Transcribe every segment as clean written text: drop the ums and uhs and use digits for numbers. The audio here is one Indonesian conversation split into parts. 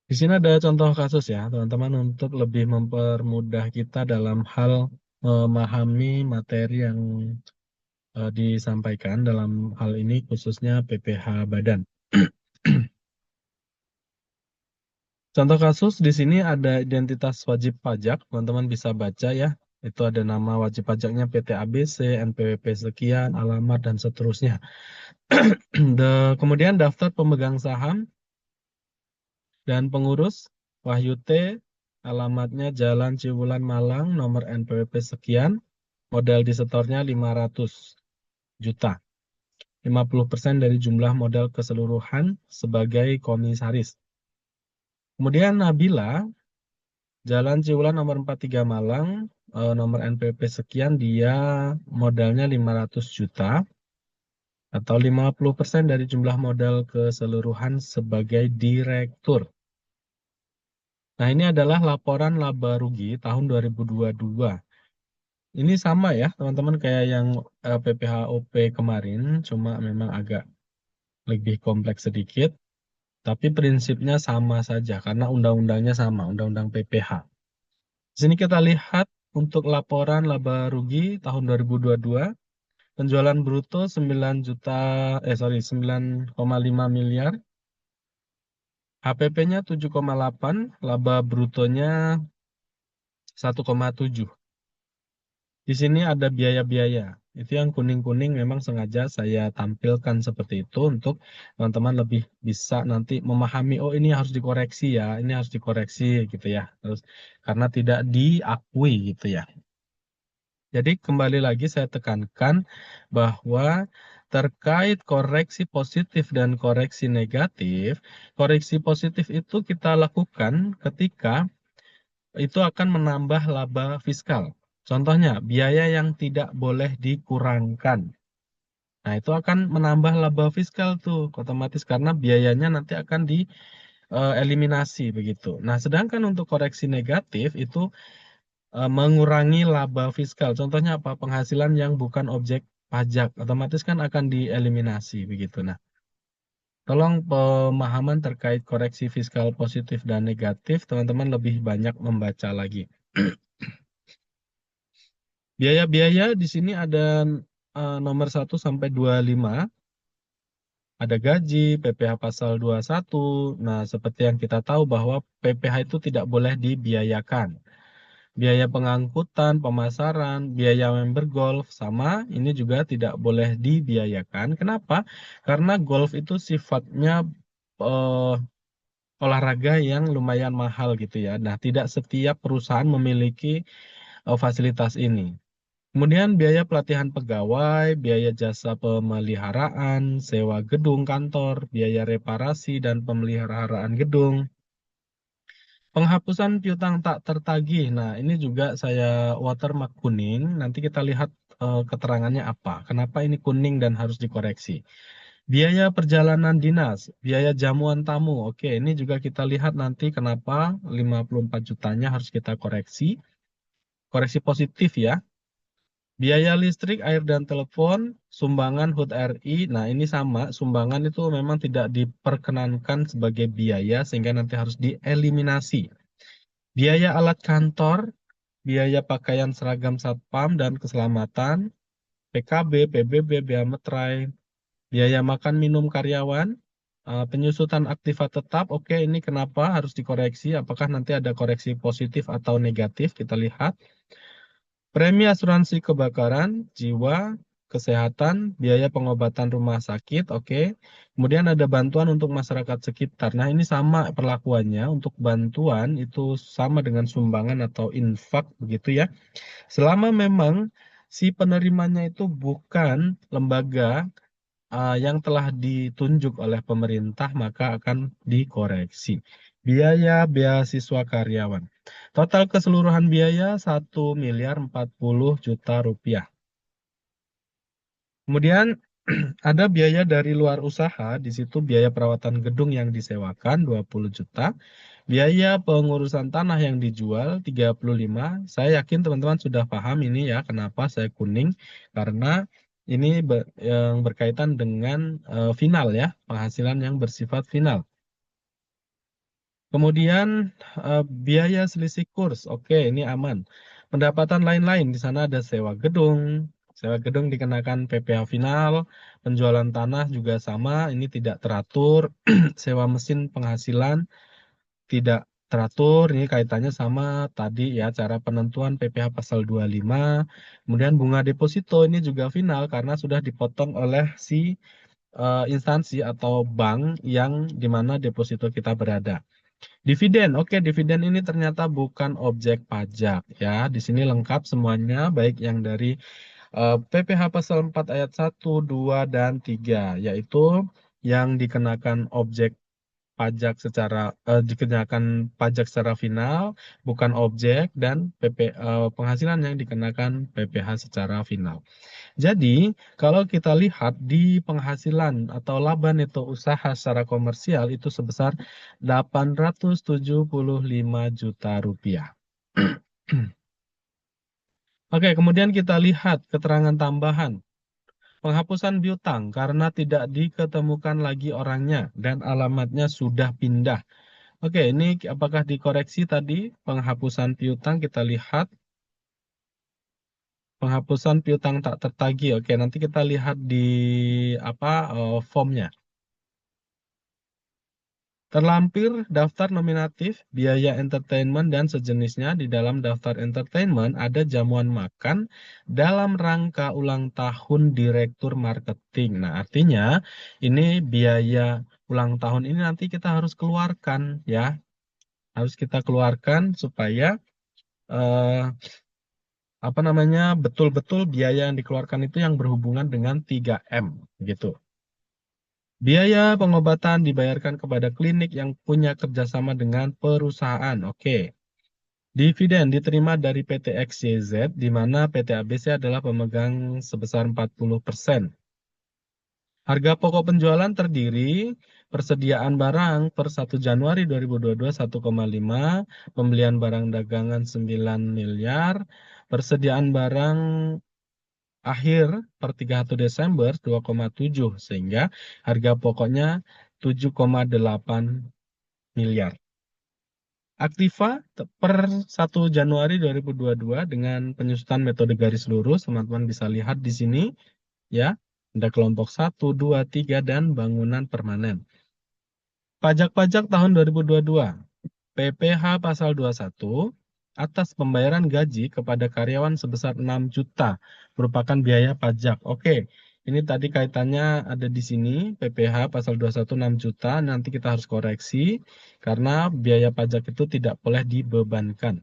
Di sini ada contoh kasus ya, teman-teman, untuk lebih mempermudah kita dalam hal memahami materi yang disampaikan dalam hal ini khususnya PPh Badan. Contoh kasus di sini ada identitas wajib pajak, teman-teman bisa baca ya. Itu ada nama wajib pajaknya PT ABC, NPWP sekian, alamat, dan seterusnya. Kemudian daftar pemegang saham dan pengurus, Wahyu T, alamatnya Jalan Ciwulan Malang, nomor NPWP sekian, modal disetornya 500 juta. 50% dari jumlah modal keseluruhan sebagai komisaris. Kemudian Nabila, Jalan Ciulan nomor 43 Malang, nomor NPP sekian, dia modalnya 500 juta atau 50% dari jumlah modal keseluruhan sebagai direktur. Nah, ini adalah laporan laba rugi tahun 2022. Ini sama ya, teman-teman, kayak yang PPHOP kemarin, cuma memang agak lebih kompleks sedikit, tapi prinsipnya sama saja karena undang-undangnya sama, undang-undang PPH. Di sini kita lihat untuk laporan laba rugi tahun 2022, penjualan bruto 9,5 miliar, HPP-nya 7,8, laba brutonya 1,7. Di sini ada biaya-biaya. Itu yang kuning-kuning memang sengaja saya tampilkan seperti itu untuk teman-teman lebih bisa nanti memahami, oh ini harus dikoreksi ya, ini harus dikoreksi gitu ya. Terus karena tidak diakui gitu ya. Jadi kembali lagi saya tekankan bahwa terkait koreksi positif dan koreksi negatif, koreksi positif itu kita lakukan ketika itu akan menambah laba fiskal. Contohnya, biaya yang tidak boleh dikurangkan. Nah, itu akan menambah laba fiskal tuh, otomatis karena biayanya nanti akan dieliminasi begitu. Nah, sedangkan untuk koreksi negatif itu mengurangi laba fiskal. Contohnya apa? Penghasilan yang bukan objek pajak, otomatis kan akan dieliminasi begitu. Nah, tolong pemahaman terkait koreksi fiskal positif dan negatif, teman-teman lebih banyak membaca lagi. Biaya-biaya di sini ada nomor 1 sampai 25, ada gaji, PPh pasal 21. Nah, seperti yang kita tahu bahwa PPh itu tidak boleh dibiayakan. Biaya pengangkutan, pemasaran, biaya member golf, sama ini juga tidak boleh dibiayakan. Kenapa? Karena golf itu sifatnya eh, olahraga yang lumayan mahal gitu ya. Nah, tidak setiap perusahaan memiliki fasilitas ini. Kemudian biaya pelatihan pegawai, biaya jasa pemeliharaan, sewa gedung kantor, biaya reparasi dan pemeliharaan gedung. Penghapusan piutang tak tertagih. Nah, ini juga saya watermark kuning. Nanti kita lihat keterangannya apa. Kenapa ini kuning dan harus dikoreksi. Biaya perjalanan dinas, biaya jamuan tamu. Oke, ini juga kita lihat nanti kenapa 54 jutanya harus kita koreksi. Koreksi positif ya. Biaya listrik, air, dan telepon, sumbangan HUT RI. Nah, ini sama. Sumbangan itu memang tidak diperkenankan sebagai biaya sehingga nanti harus dieliminasi. Biaya alat kantor, biaya pakaian seragam satpam dan keselamatan, PKB, PBB, bea metrai, biaya makan minum karyawan, penyusutan aktiva tetap. Oke, ini kenapa harus dikoreksi? Apakah nanti ada koreksi positif atau negatif? Kita lihat. Premi asuransi kebakaran, jiwa, kesehatan, biaya pengobatan rumah sakit, oke. Kemudian ada bantuan untuk masyarakat sekitar. Nah, ini sama perlakuannya. Untuk bantuan itu sama dengan sumbangan atau infak begitu ya. Selama memang si penerimanya itu bukan lembaga yang telah ditunjuk oleh pemerintah, maka akan dikoreksi. Biaya beasiswa karyawan. Total keseluruhan biaya 1.040.000.000 rupiah. Kemudian ada biaya dari luar usaha, di situ biaya perawatan gedung yang disewakan 20 juta, biaya pengurusan tanah yang dijual 35. Saya yakin teman-teman sudah paham ini ya, kenapa saya kuning, karena ini yang berkaitan dengan final ya, penghasilan yang bersifat final. Kemudian biaya selisih kurs, oke ini aman. Pendapatan lain-lain di sana ada sewa gedung dikenakan PPh final, penjualan tanah juga sama, ini tidak teratur. Sewa mesin penghasilan tidak teratur, ini kaitannya sama tadi ya cara penentuan PPh pasal 25. Kemudian bunga deposito ini juga final karena sudah dipotong oleh si instansi atau bank yang di mana deposito kita berada. Dividen, oke, dividen ini ternyata bukan objek pajak ya. Di sini lengkap semuanya, baik yang dari PPh pasal 4 ayat 1, 2, dan 3, yaitu yang dikenakan objek pajak secara dikenakan pajak secara final, bukan objek, dan penghasilan yang dikenakan PPh secara final. Jadi, kalau kita lihat di penghasilan atau laba neto usaha secara komersial itu sebesar 875 juta rupiah. Oke, kemudian kita lihat keterangan tambahan. Penghapusan piutang karena tidak diketemukan lagi orangnya dan alamatnya sudah pindah. Oke, ini apakah dikoreksi tadi penghapusan piutang? Kita lihat penghapusan piutang tak tertagih. Oke, nanti kita lihat di formnya. Terlampir daftar nominatif, biaya entertainment dan sejenisnya. Di dalam daftar entertainment ada jamuan makan dalam rangka ulang tahun direktur marketing. Nah, artinya ini biaya ulang tahun ini nanti kita harus keluarkan ya. Harus kita keluarkan supaya eh, betul-betul biaya yang dikeluarkan itu yang berhubungan dengan 3M gitu. Biaya pengobatan dibayarkan kepada klinik yang punya kerjasama dengan perusahaan. Oke. Dividen diterima dari PT XYZ, di mana PT ABC adalah pemegang sebesar 40%. Harga pokok penjualan terdiri persediaan barang per 1 Januari 2022 1,5, pembelian barang dagangan 9 miliar, persediaan barang akhir per 31 Desember 2,7 sehingga harga pokoknya 7,8 miliar. Aktiva per 1 Januari 2022 dengan penyusutan metode garis lurus, teman-teman bisa lihat di sini ya. Ada kelompok 1, 2, 3 dan bangunan permanen. Pajak-pajak tahun 2022. PPh pasal 21 atas pembayaran gaji kepada karyawan sebesar 6 juta merupakan biaya pajak. Oke, ini tadi kaitannya ada di sini PPh pasal 21 6 juta, nanti kita harus koreksi karena biaya pajak itu tidak boleh dibebankan.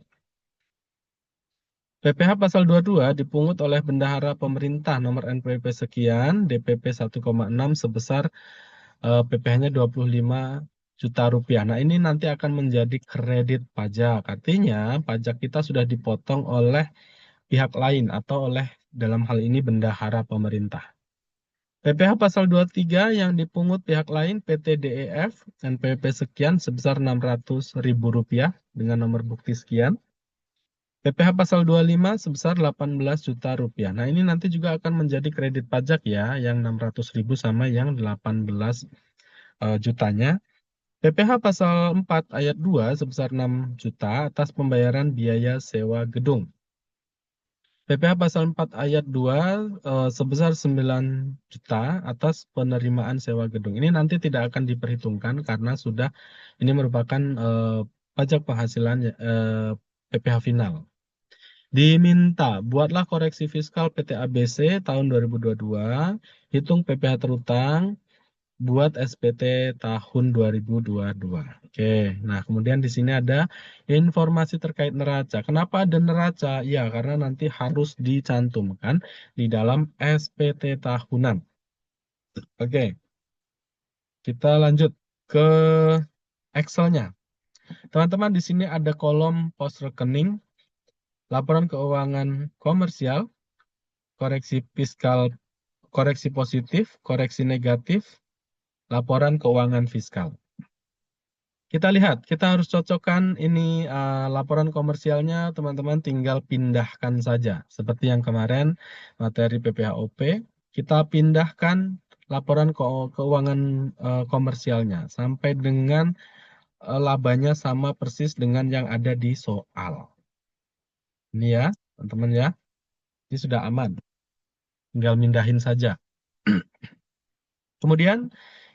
PPh pasal 22 dipungut oleh bendahara pemerintah nomor NPWP sekian, DPP 1,6 sebesar PPh-nya 25 juta rupiah. Nah, ini nanti akan menjadi kredit pajak. Artinya, pajak kita sudah dipotong oleh pihak lain atau oleh dalam hal ini bendahara pemerintah. PPh pasal 23 yang dipungut pihak lain PT DEF NPWP sekian sebesar Rp600.000 dengan nomor bukti sekian. PPh pasal 25 sebesar 18 juta rupiah. Nah, ini nanti juga akan menjadi kredit pajak ya, yang 600.000 sama yang 18 jutanya. PPh pasal 4 ayat 2 sebesar 6 juta atas pembayaran biaya sewa gedung. PPh pasal 4 ayat 2 sebesar 9 juta atas penerimaan sewa gedung. Ini nanti tidak akan diperhitungkan karena sudah ini merupakan pajak penghasilan PPh final. Diminta, buatlah koreksi fiskal PT ABC tahun 2022, hitung PPh terutang, buat SPT tahun 2022. Oke, nah kemudian di sini ada informasi terkait neraca. Kenapa ada neraca? Ya, karena nanti harus dicantumkan di dalam SPT tahunan. Oke, kita lanjut ke Excel-nya. Teman-teman, di sini ada kolom pos rekening, laporan keuangan komersial, koreksi fiskal, koreksi positif, koreksi negatif, laporan keuangan fiskal. Kita lihat, kita harus cocokkan ini laporan komersialnya, teman-teman tinggal pindahkan saja. Seperti yang kemarin, materi PPHOP, kita pindahkan laporan keuangan komersialnya sampai dengan labanya sama persis dengan yang ada di soal. Ini ya, teman-teman ya. Ini sudah aman. Tinggal mindahin saja. Kemudian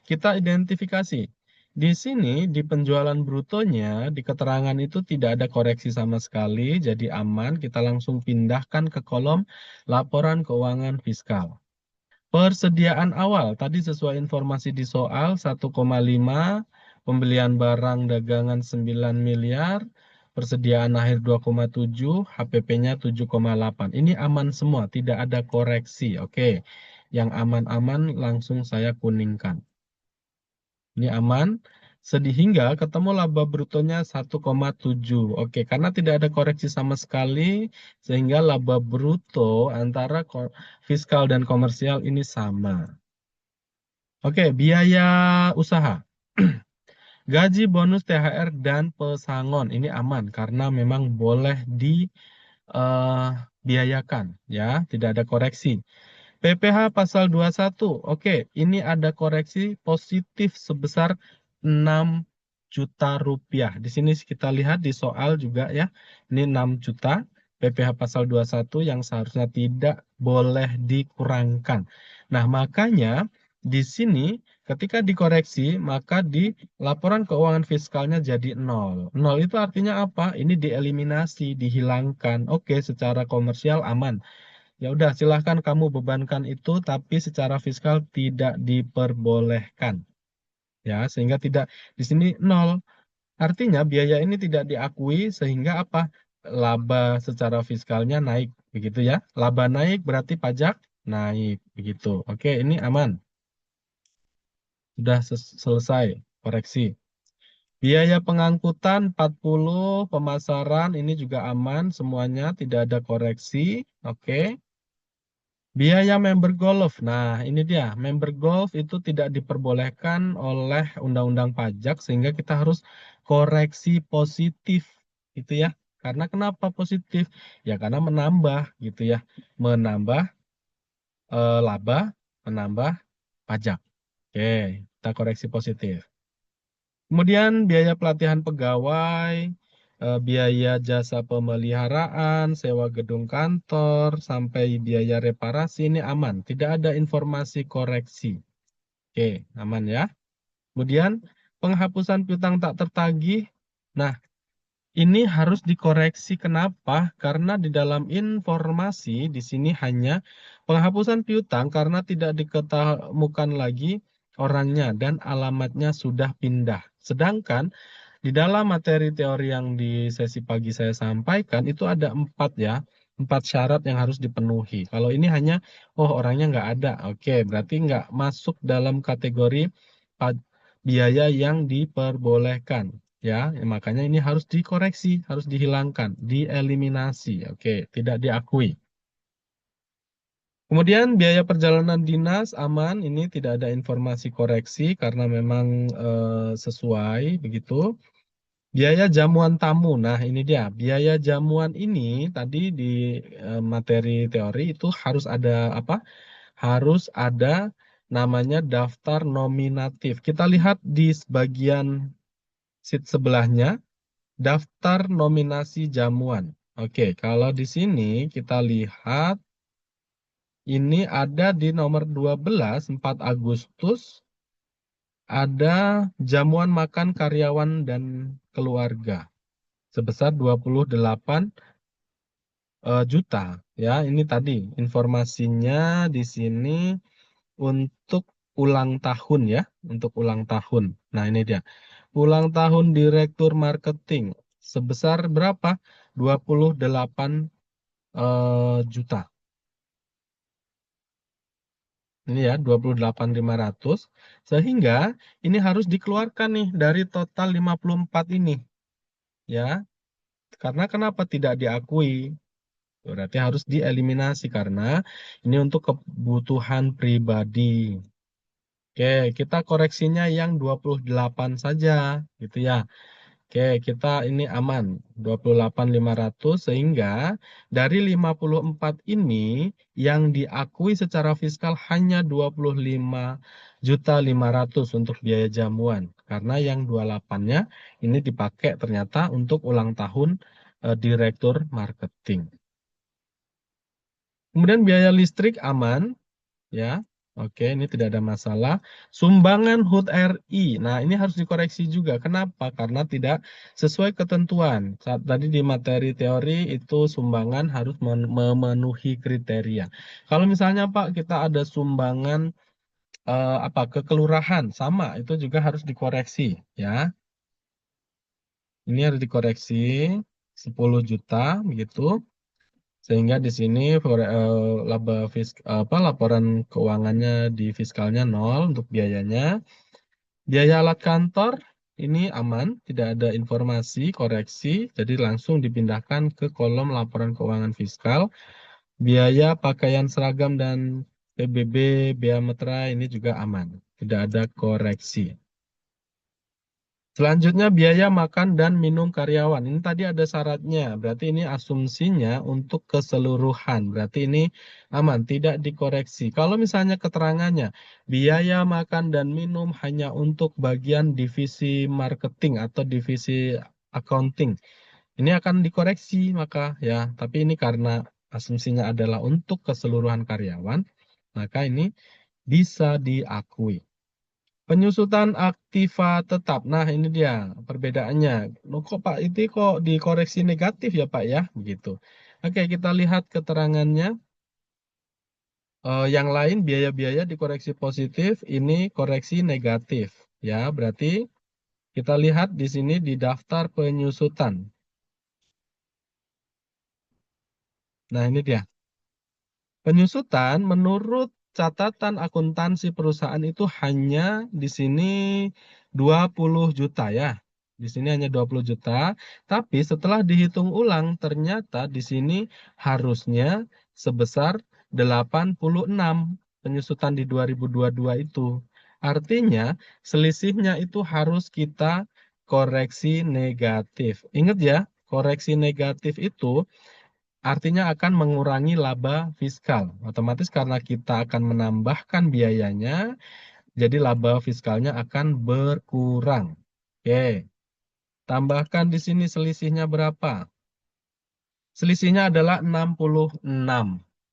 kita identifikasi. Di sini di penjualan brutonya di keterangan itu tidak ada koreksi sama sekali, jadi aman. Kita langsung pindahkan ke kolom laporan keuangan fiskal. Persediaan awal tadi sesuai informasi di soal 1,5, pembelian barang dagangan 9 miliar, persediaan akhir 2,7, HPP-nya 7,8. Ini aman semua, tidak ada koreksi. Oke. Yang aman-aman langsung saya kuningkan. Ini aman. Sehingga ketemu laba brutonya 1,7. Oke, karena tidak ada koreksi sama sekali, sehingga laba bruto antara fiskal dan komersial ini sama. Oke, biaya usaha. Gaji, bonus, THR, dan pesangon. Ini aman, karena memang boleh dibiayakan. Ya, tidak ada koreksi. PPh pasal 21. Oke, ini ada koreksi positif sebesar 6 juta rupiah. Di sini kita lihat di soal juga ya. Ini 6 juta PPh pasal 21 yang seharusnya tidak boleh dikurangkan. Nah, makanya di sini ketika dikoreksi, maka di laporan keuangan fiskalnya jadi 0. 0 itu artinya apa? Ini dieliminasi, dihilangkan. Oke, secara komersial aman. Ya udah, silahkan kamu bebankan itu, tapi secara fiskal tidak diperbolehkan. Ya, sehingga tidak di sini 0. Artinya biaya ini tidak diakui sehingga apa? Laba secara fiskalnya naik, begitu ya. Laba naik berarti pajak naik, begitu. Oke, ini aman. Sudah selesai koreksi. Biaya pengangkutan 40, pemasaran ini juga aman semuanya, tidak ada koreksi. Oke. Biaya member golf. Nah, ini dia. Member golf itu tidak diperbolehkan oleh undang-undang pajak sehingga kita harus koreksi positif gitu ya. Karena kenapa positif? Ya karena menambah gitu ya. Menambah laba, menambah pajak. Oke, kita koreksi positif. Kemudian biaya pelatihan pegawai, biaya jasa pemeliharaan, sewa gedung kantor, sampai biaya reparasi ini aman. Tidak ada informasi koreksi. Oke, aman ya. Kemudian penghapusan piutang tak tertagih. Nah, ini harus dikoreksi. Kenapa? Karena di dalam informasi di sini hanya penghapusan piutang karena tidak diketemukan lagi orangnya dan alamatnya sudah pindah. Sedangkan di dalam materi teori yang di sesi pagi saya sampaikan itu ada 4 ya, 4 syarat yang harus dipenuhi. Kalau ini hanya, oh orangnya nggak ada, oke, berarti nggak masuk dalam kategori biaya yang diperbolehkan. Ya, makanya ini harus dikoreksi, harus dihilangkan, dieliminasi, oke, tidak diakui. Kemudian biaya perjalanan dinas aman, ini tidak ada informasi koreksi karena memang sesuai begitu. Biaya jamuan tamu. Nah, ini dia. Biaya jamuan ini tadi di materi teori itu harus ada apa? Harus ada namanya daftar nominatif. Kita lihat di bagian sheet sebelahnya, daftar nominasi jamuan. Oke, kalau di sini kita lihat ini ada di nomor 12, 4 Agustus, ada jamuan makan karyawan dan keluarga sebesar 28 juta ya. Ini tadi informasinya di sini untuk ulang tahun ya, untuk ulang tahun. Nah, ini dia. Ulang tahun Direktur Marketing sebesar berapa? 28 juta. Ini ya, 28.500. Sehingga ini harus dikeluarkan nih dari total 54 ini. Ya, karena kenapa tidak diakui? Berarti harus dieliminasi karena ini untuk kebutuhan pribadi. Oke, kita koreksinya yang 28 saja, gitu ya. Oke, kita ini aman, 28.500 sehingga dari 54 ini yang diakui secara fiskal hanya 25.500.000 untuk biaya jamuan. Karena yang 28-nya ini dipakai ternyata untuk ulang tahun direktur marketing. Kemudian biaya listrik aman, ya. Oke, ini tidak ada masalah. Sumbangan HUT RI. Nah, ini harus dikoreksi juga. Kenapa? Karena tidak sesuai ketentuan. Saat tadi di materi teori itu sumbangan harus memenuhi kriteria. Kalau misalnya Pak, kita ada sumbangan ke kelurahan, sama itu juga harus dikoreksi, ya. Ini harus dikoreksi 10 juta begitu. Sehingga di sini laporan keuangannya di fiskalnya 0 untuk biayanya. Biaya alat kantor ini aman, tidak ada informasi koreksi, jadi langsung dipindahkan ke kolom laporan keuangan fiskal. Biaya pakaian seragam dan PBB, bea meterai ini juga aman, tidak ada koreksi. Selanjutnya biaya makan dan minum karyawan. Ini tadi ada syaratnya, berarti ini asumsinya untuk keseluruhan. Berarti ini aman, tidak dikoreksi. Kalau misalnya keterangannya, biaya makan dan minum hanya untuk bagian divisi marketing atau divisi accounting. Ini akan dikoreksi maka ya, tapi ini karena asumsinya adalah untuk keseluruhan karyawan, maka ini bisa diakui. Penyusutan aktiva tetap. Nah, ini dia perbedaannya. Loh, kok Pak itu kok dikoreksi negatif ya Pak ya? Begitu. Oke, kita lihat keterangannya. Yang lain biaya-biaya dikoreksi positif, ini koreksi negatif. Ya, berarti kita lihat di sini di daftar penyusutan. Nah, ini dia. Penyusutan menurut catatan akuntansi perusahaan itu hanya di sini 20 juta ya. Di sini hanya 20 juta, tapi setelah dihitung ulang ternyata di sini harusnya sebesar 86 penyusutan di 2022 itu. Artinya selisihnya itu harus kita koreksi negatif. Ingat ya, koreksi negatif itu artinya akan mengurangi laba fiskal. Otomatis karena kita akan menambahkan biayanya, jadi laba fiskalnya akan berkurang. Oke, tambahkan di sini selisihnya berapa? Selisihnya adalah 66,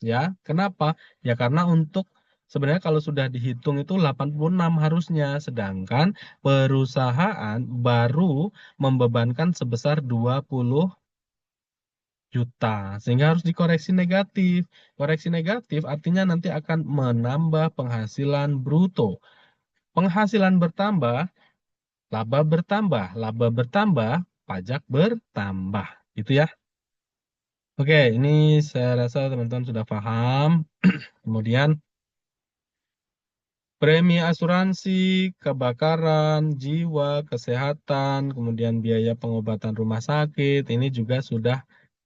ya. Kenapa? Ya karena untuk sebenarnya kalau sudah dihitung itu 86 harusnya, sedangkan perusahaan baru membebankan sebesar 20 juta, sehingga harus dikoreksi negatif. Koreksi negatif artinya nanti akan menambah penghasilan bruto. Penghasilan bertambah, laba bertambah, pajak bertambah. Gitu ya. Oke, ini saya rasa teman-teman sudah paham. Kemudian premi asuransi, kebakaran, jiwa, kesehatan, kemudian biaya pengobatan rumah sakit, ini juga sudah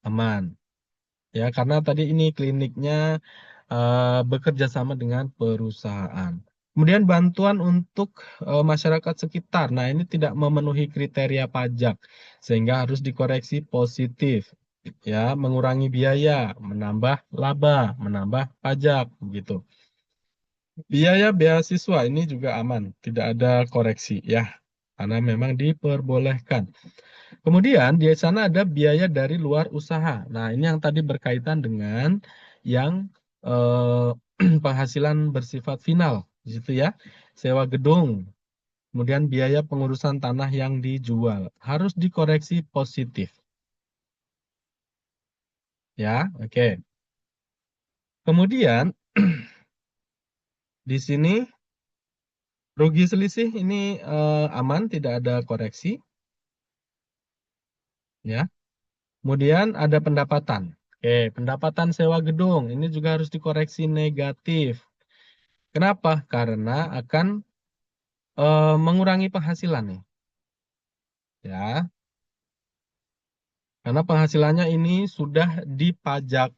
aman. Ya, karena tadi ini kliniknya bekerja sama dengan perusahaan. Kemudian bantuan untuk masyarakat sekitar. Nah, ini tidak memenuhi kriteria pajak sehingga harus dikoreksi positif. Ya, mengurangi biaya, menambah laba, menambah pajak begitu. Biaya beasiswa ini juga aman, tidak ada koreksi ya. Karena memang diperbolehkan. Kemudian di sana ada biaya dari luar usaha. Nah, ini yang tadi berkaitan dengan yang eh, penghasilan bersifat final, di situ ya. Sewa gedung, kemudian biaya pengurusan tanah yang dijual harus dikoreksi positif, ya. Oke. Kemudian di sini rugi selisih ini aman, tidak ada koreksi, ya. Kemudian ada pendapatan. Oke, pendapatan sewa gedung ini juga harus dikoreksi negatif. Kenapa? Karena akan mengurangi penghasilan nih. Ya, Karena penghasilannya ini sudah dipotong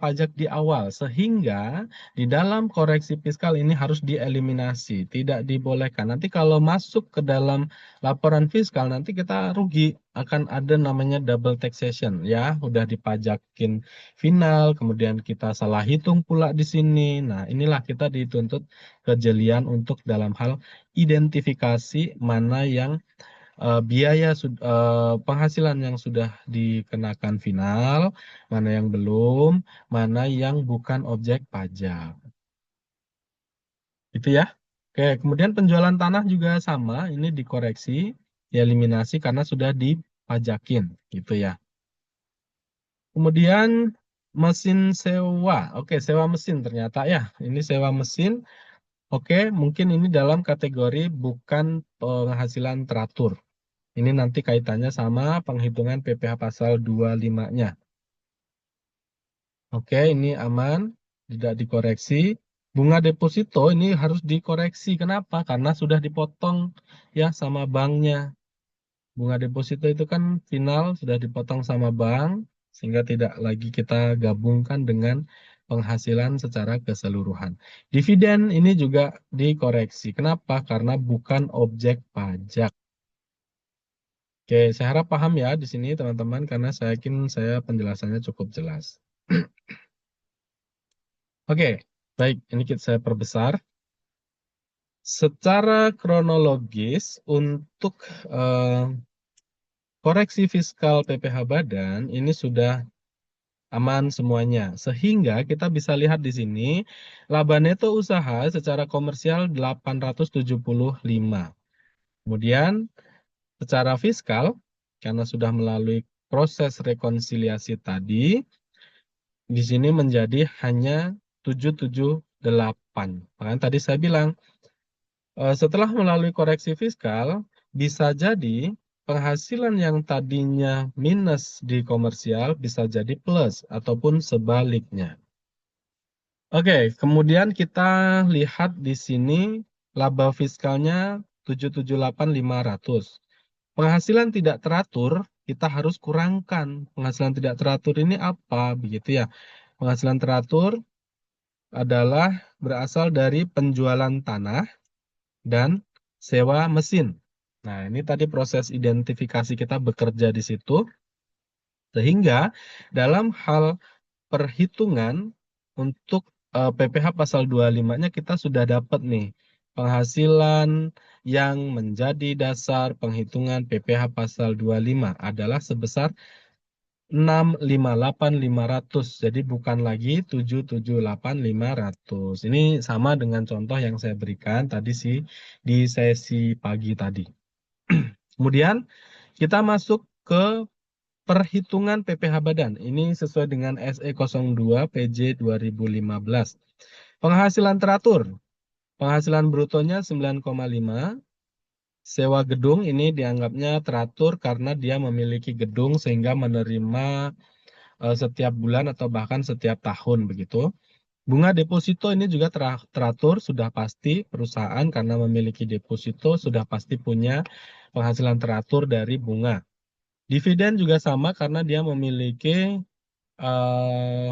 pajak di awal, sehingga di dalam koreksi fiskal ini harus dieliminasi, tidak dibolehkan. Nanti kalau masuk ke dalam laporan fiskal, nanti kita rugi, akan ada namanya double taxation ya, udah dipajakin final, kemudian kita salah hitung pula di sini. Nah, inilah kita dituntut kejelian untuk dalam hal identifikasi mana yang penghasilan yang sudah dikenakan final, mana yang belum, mana yang bukan objek pajak. Itu ya. Oke, kemudian penjualan tanah juga sama, ini dikoreksi, dieliminasi karena sudah dipajakin, gitu ya. Kemudian mesin sewa. Oke, sewa mesin ternyata ya. Ini sewa mesin. Oke, mungkin ini dalam kategori bukan penghasilan teratur. Ini nanti kaitannya sama penghitungan PPh pasal 25-nya. Oke, ini aman, tidak dikoreksi. Bunga deposito ini harus dikoreksi. Kenapa? Karena sudah dipotong ya sama banknya. Bunga deposito itu kan final sudah dipotong sama bank, sehingga tidak lagi kita gabungkan dengan penghasilan secara keseluruhan. Dividen ini juga dikoreksi. Kenapa? Karena bukan objek pajak. Oke, saya harap paham ya di sini teman-teman karena saya yakin saya penjelasannya cukup jelas. Oke, baik, ini saya perbesar. Secara kronologis untuk koreksi fiskal PPh Badan ini sudah aman semuanya. Sehingga kita bisa lihat di sini laba neto usaha secara komersial 875. Kemudian secara fiskal karena sudah melalui proses rekonsiliasi tadi di sini menjadi hanya 778. Makanya tadi saya bilang, setelah melalui koreksi fiskal, bisa jadi penghasilan yang tadinya minus di komersial bisa jadi plus ataupun sebaliknya. Oke, kemudian kita lihat di sini laba fiskalnya 778.500. Penghasilan tidak teratur, kita harus kurangkan. Penghasilan tidak teratur ini apa? Begitu ya. Penghasilan teratur adalah berasal dari penjualan tanah dan sewa mesin. Nah, ini tadi proses identifikasi kita bekerja di situ, sehingga dalam hal perhitungan untuk PPh pasal 25-nya kita sudah dapat nih penghasilan yang menjadi dasar penghitungan PPh pasal 25 adalah sebesar 658.500. Jadi bukan lagi 778.500. Ini sama dengan contoh yang saya berikan tadi sih di sesi pagi tadi. Kemudian kita masuk ke perhitungan PPh Badan. Ini sesuai dengan SE 02 PJ 2015. Penghasilan teratur. Penghasilan brutonya 9,5. Sewa gedung ini dianggapnya teratur karena dia memiliki gedung sehingga menerima setiap bulan atau bahkan setiap tahun begitu. Bunga deposito ini juga teratur, sudah pasti perusahaan karena memiliki deposito sudah pasti punya penghasilan teratur dari bunga. Dividen juga sama karena dia memiliki eh,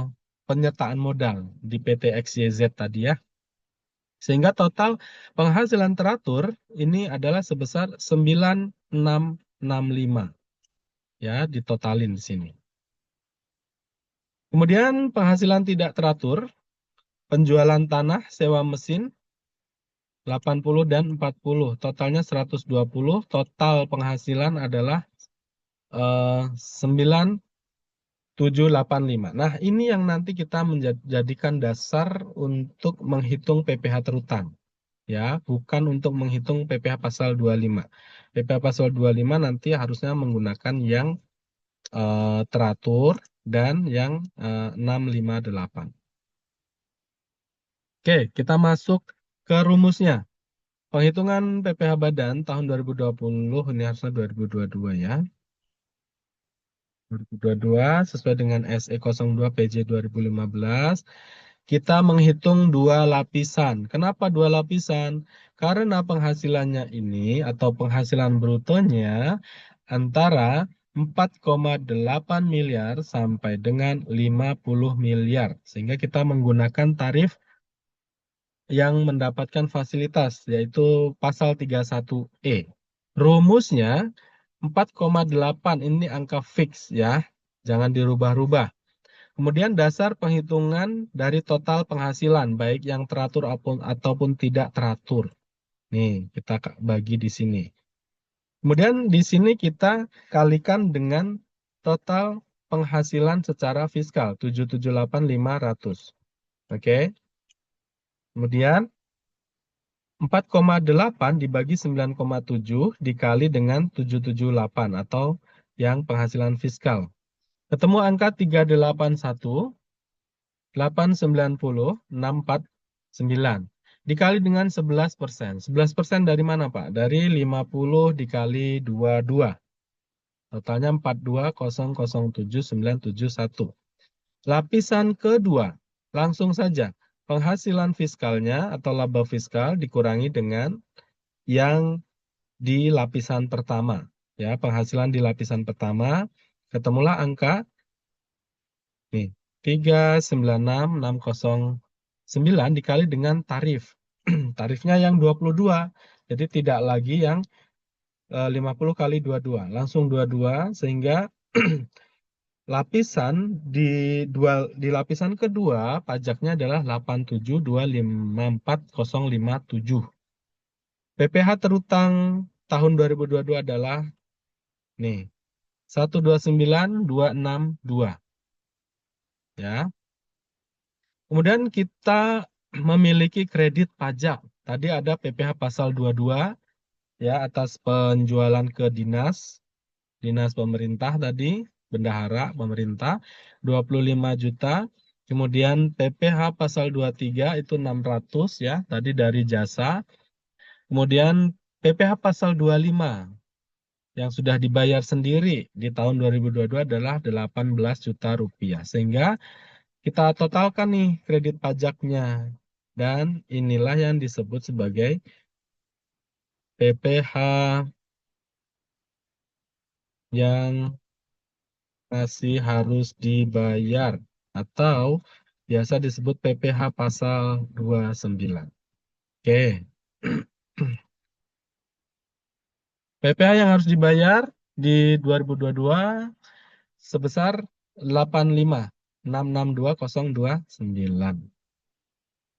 penyertaan modal di PT XYZ tadi ya. Sehingga total penghasilan teratur ini adalah sebesar 9.665 ya, ditotalin di sini. Kemudian penghasilan tidak teratur, penjualan tanah, sewa mesin 80 dan 40, totalnya 120, total penghasilan adalah 9.785. Nah, ini yang nanti kita menjadikan dasar untuk menghitung PPh terutang. Ya, bukan untuk menghitung PPh pasal 25. PPh pasal 25 nanti harusnya menggunakan yang teratur dan yang 658. Oke, kita masuk ke rumusnya. Penghitungan PPh Badan tahun 2020, ini harusnya 2022 ya. 2022 sesuai dengan SE 02 PJ 2015. Kita menghitung dua lapisan. Kenapa dua lapisan? Karena penghasilannya ini atau penghasilan brutonya antara 4,8 miliar sampai dengan 50 miliar. Sehingga kita menggunakan tarif yang mendapatkan fasilitas, yaitu pasal 31E. Rumusnya 4,8 ini angka fix ya, jangan dirubah-rubah. Kemudian dasar penghitungan dari total penghasilan, baik yang teratur ataupun tidak teratur. Nih, kita bagi di sini. Kemudian di sini kita kalikan dengan total penghasilan secara fiskal, 778.500. Oke. Kemudian 4,8 dibagi 9,7 dikali dengan 778 atau yang penghasilan fiskal. Ketemu angka 381, 890, 649. Dikali dengan 11%. 11% dari mana, Pak? Dari 50 dikali 22. Totalnya 42,007,971. Lapisan kedua, langsung saja. Penghasilan fiskalnya atau laba fiskal dikurangi dengan yang di lapisan pertama. Ya, penghasilan di lapisan pertama, ketemulah angka nih, 396.609 dikali dengan tarif. Tarifnya yang 22. Jadi tidak lagi yang 50 kali 22. Langsung 22 sehingga lapisan di lapisan kedua pajaknya adalah 87254057. PPh terutang tahun 2022 adalah nih 129.262 ya. Kemudian kita memiliki kredit pajak. Tadi ada PPh pasal 22 ya atas penjualan ke dinas pemerintah tadi, bendahara pemerintah 25 juta. Kemudian PPh pasal 23 itu 600 ya, tadi dari jasa. Kemudian PPh pasal 25 yang sudah dibayar sendiri di tahun 2022 adalah 18 juta rupiah. Sehingga kita totalkan nih kredit pajaknya. Dan inilah yang disebut sebagai PPh yang masih harus dibayar atau biasa disebut PPh pasal 29. Oke. PPh yang harus dibayar di 2022 sebesar 85.662.029.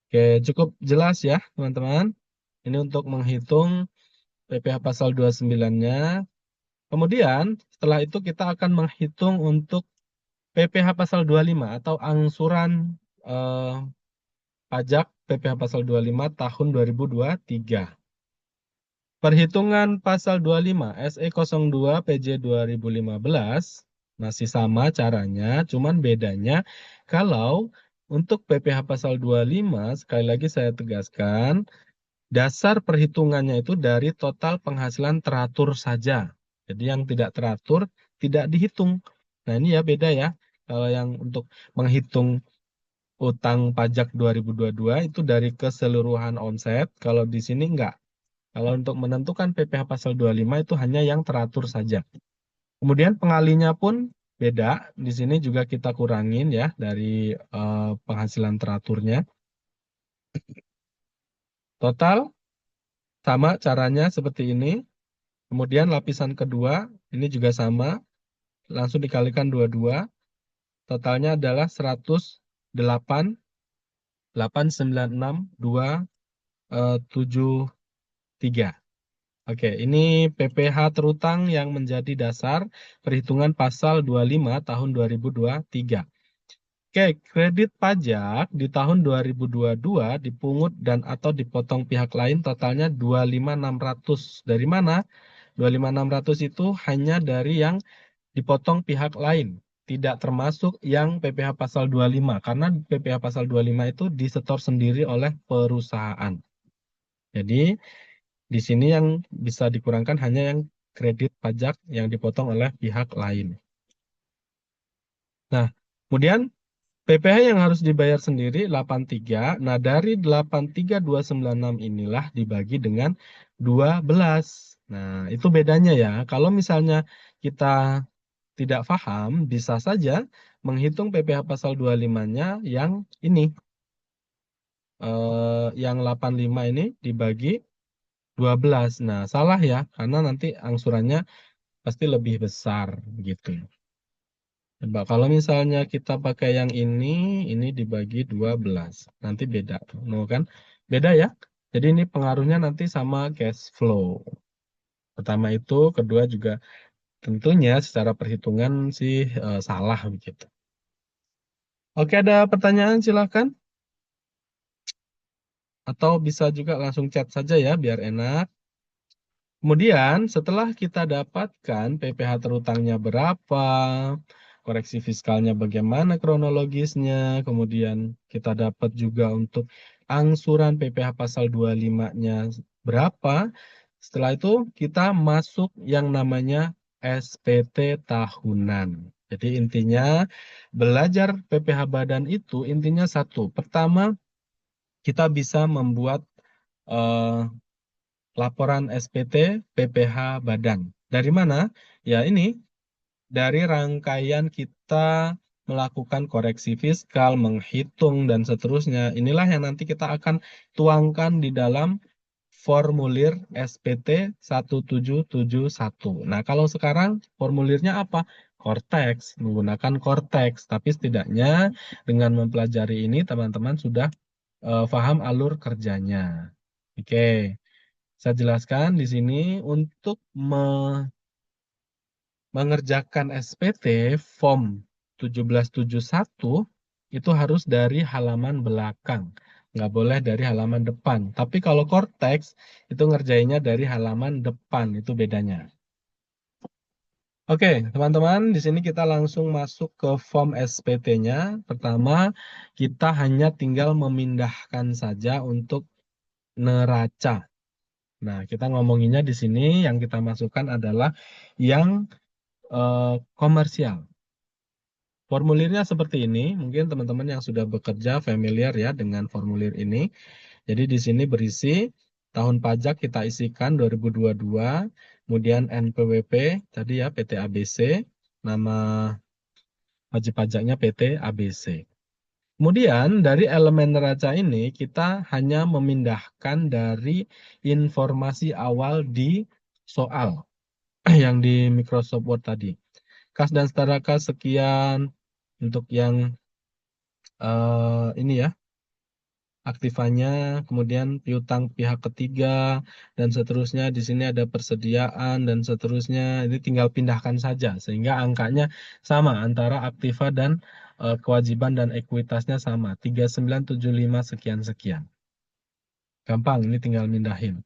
Oke, cukup jelas ya, teman-teman. Ini untuk menghitung PPh pasal 29-nya. Kemudian, setelah itu kita akan menghitung untuk PPh pasal 25 atau angsuran pajak PPh pasal 25 tahun 2023. Perhitungan pasal 25 SE 02 PJ 2015 masih sama caranya, cuman bedanya kalau untuk PPh pasal 25 sekali lagi saya tegaskan dasar perhitungannya itu dari total penghasilan teratur saja. Jadi yang tidak teratur tidak dihitung. Nah, ini ya beda ya. Kalau yang untuk menghitung utang pajak 2022 itu dari keseluruhan omset, kalau di sini enggak. Kalau untuk menentukan PPh pasal 25 itu hanya yang teratur saja. Kemudian pengalinya pun beda. Di sini juga kita kurangin ya dari penghasilan teraturnya. Total sama caranya seperti ini. Kemudian lapisan kedua ini juga sama. Langsung dikalikan 22. Totalnya adalah 108.896.273. Oke, ini PPh terutang yang menjadi dasar perhitungan pasal 25 tahun 2023. Oke, kredit pajak di tahun 2022 dipungut dan atau dipotong pihak lain totalnya 25.600. Dari mana? 25.600 itu hanya dari yang dipotong pihak lain. Tidak termasuk yang PPh pasal 25. Karena PPh pasal 25 itu disetor sendiri oleh perusahaan. Jadi, di sini yang bisa dikurangkan hanya yang kredit pajak yang dipotong oleh pihak lain. Nah, kemudian PPh yang harus dibayar sendiri 83. Nah, dari 83.296 inilah dibagi dengan 12. Nah, itu bedanya ya. Kalau misalnya kita tidak paham, bisa saja menghitung PPh pasal 25-nya yang ini. Yang 85 ini dibagi 12. Nah, salah ya, karena nanti angsurannya pasti lebih besar gitu. Coba kalau misalnya kita pakai yang ini dibagi 12. Nanti beda. No kan? Beda ya. Jadi ini pengaruhnya nanti sama cash flow. Pertama itu, kedua juga tentunya secara perhitungan sih salah begitu. Oke, ada pertanyaan silakan. Atau bisa juga langsung chat saja ya biar enak. Kemudian setelah kita dapatkan PPh terutangnya berapa, koreksi fiskalnya bagaimana kronologisnya, kemudian kita dapat juga untuk angsuran PPh pasal 25-nya berapa. Setelah itu kita masuk yang namanya SPT tahunan. Jadi intinya belajar PPh badan itu intinya satu. Pertama, kita bisa membuat eh, laporan SPT PPh badan. Dari mana? Ya ini, dari rangkaian kita melakukan koreksi fiskal, menghitung, dan seterusnya. Inilah yang nanti kita akan tuangkan di dalam formulir SPT 1771. Nah, kalau sekarang formulirnya apa? Cortex, menggunakan Cortex. Tapi setidaknya dengan mempelajari ini, teman-teman sudah paham alur kerjanya. Oke. Saya jelaskan di sini untuk mengerjakan SPT form 1771 itu harus dari halaman belakang. Nggak boleh dari halaman depan. Tapi kalau Cortex itu ngerjainnya dari halaman depan. Itu bedanya. Oke, teman-teman, di sini kita langsung masuk ke form SPT-nya. Pertama, kita hanya tinggal memindahkan saja untuk neraca. Nah, kita ngomonginnya di sini yang kita masukkan adalah yang komersial. Formulirnya seperti ini, mungkin teman-teman yang sudah bekerja familiar ya dengan formulir ini. Jadi di sini berisi tahun pajak kita isikan 2022, kemudian NPWP tadi ya PT ABC, nama wajib pajaknya PT ABC. Kemudian dari elemen neraca ini kita hanya memindahkan dari informasi awal di soal yang di Microsoft Word tadi. Kas dan setara kas sekian untuk yang ini ya aktifannya, kemudian piutang pihak ketiga dan seterusnya. Di sini ada persediaan dan seterusnya. Ini tinggal pindahkan saja sehingga angkanya sama antara aktiva dan kewajiban dan ekuitasnya sama 3975 sekian sekian. Gampang, ini tinggal mindahin.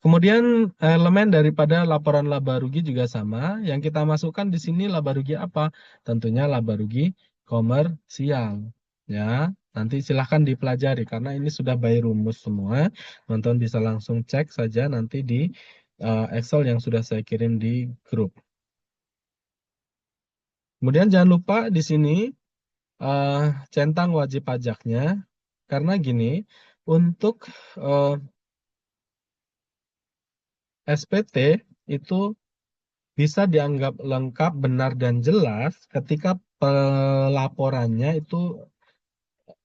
Kemudian elemen daripada laporan laba rugi juga sama. Yang kita masukkan di sini laba rugi apa? Tentunya laba rugi komersial. Ya, nanti silahkan dipelajari karena ini sudah by rumus semua. Teman-teman bisa langsung cek saja nanti di Excel yang sudah saya kirim di grup. Kemudian jangan lupa di sini centang wajib pajaknya. Karena gini, untuk SPT itu bisa dianggap lengkap, benar, dan jelas ketika pelaporannya itu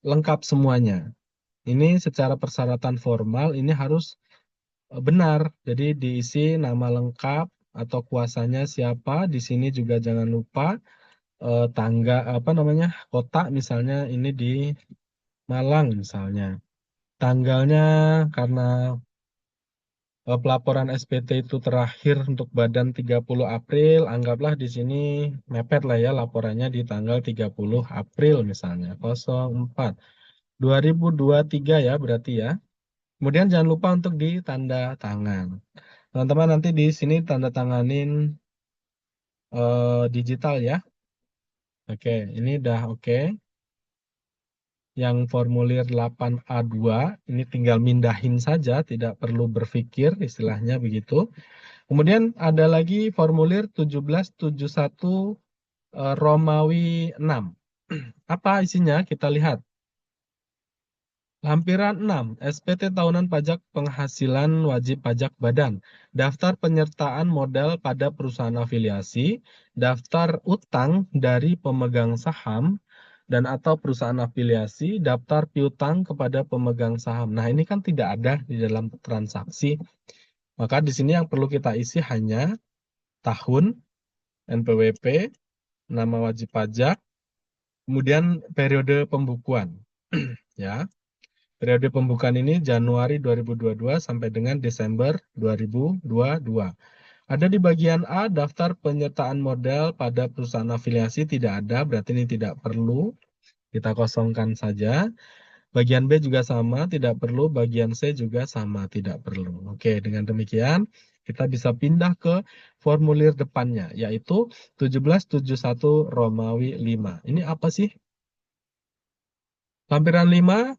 lengkap semuanya. Ini secara persyaratan formal ini harus benar. Jadi diisi nama lengkap atau kuasanya siapa. Di sini juga jangan lupa tangga apa namanya kota misalnya ini di Malang misalnya. Tanggalnya karena pelaporan SPT itu terakhir untuk badan 30 April, anggaplah di sini mepet lah ya laporannya di tanggal 30 April misalnya, 04 2023 ya berarti ya. Kemudian jangan lupa untuk ditanda tangan. Teman-teman nanti di sini tanda tanganin digital ya. Oke, ini udah oke. Yang formulir 8A2 ini tinggal mindahin saja, tidak perlu berpikir istilahnya begitu. Kemudian ada lagi formulir 1771 Romawi 6. Apa isinya? Kita lihat. Lampiran 6, SPT Tahunan Pajak Penghasilan Wajib Pajak Badan, daftar penyertaan modal pada perusahaan afiliasi, daftar utang dari pemegang saham dan atau perusahaan afiliasi, daftar piutang kepada pemegang saham. Nah, ini kan tidak ada di dalam transaksi. Maka di sini yang perlu kita isi hanya tahun, NPWP, nama wajib pajak, kemudian periode pembukuan. Ya. Periode pembukaan ini Januari 2022 sampai dengan Desember 2022. Ada di bagian A, daftar penyertaan modal pada perusahaan afiliasi tidak ada, berarti ini tidak perlu. Kita kosongkan saja. Bagian B juga sama, tidak perlu. Bagian C juga sama, tidak perlu. Oke, dengan demikian kita bisa pindah ke formulir depannya, yaitu 1771 Romawi 5. Ini apa sih? Lampiran 5,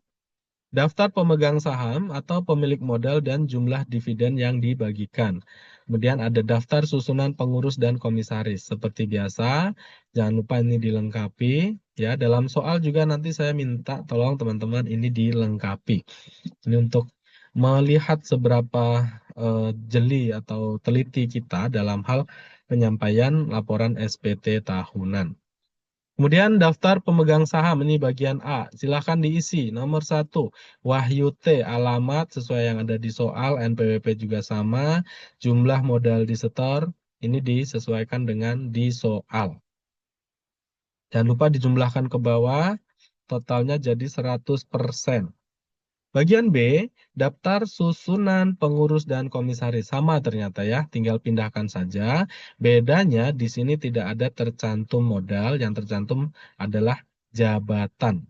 daftar pemegang saham atau pemilik modal dan jumlah dividen yang dibagikan. Kemudian ada daftar susunan pengurus dan komisaris. Seperti biasa, jangan lupa ini dilengkapi. Ya, dalam soal juga nanti saya minta tolong teman-teman ini dilengkapi. Ini untuk melihat seberapa jeli atau teliti kita dalam hal penyampaian laporan SPT tahunan. Kemudian daftar pemegang saham, ini bagian A. Silahkan diisi. Nomor 1, Wahyu T. Alamat sesuai yang ada di soal, NPWP juga sama. Jumlah modal disetor, ini disesuaikan dengan di soal. Jangan lupa dijumlahkan ke bawah, totalnya jadi 100%. Bagian B, daftar susunan pengurus dan komisaris. Sama ternyata ya, tinggal pindahkan saja. Bedanya di sini tidak ada tercantum modal, yang tercantum adalah jabatan.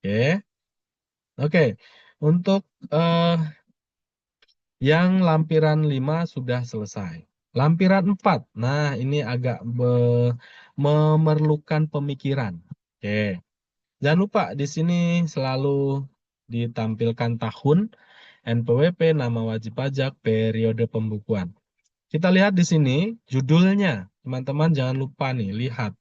Oke. Oke. Untuk yang lampiran 5 sudah selesai. Lampiran 4. Nah, ini agak memerlukan pemikiran. Oke. Jangan lupa di sini selalu ditampilkan tahun, NPWP, nama wajib pajak, periode pembukuan. Kita lihat di sini judulnya. Teman-teman jangan lupa nih, lihat.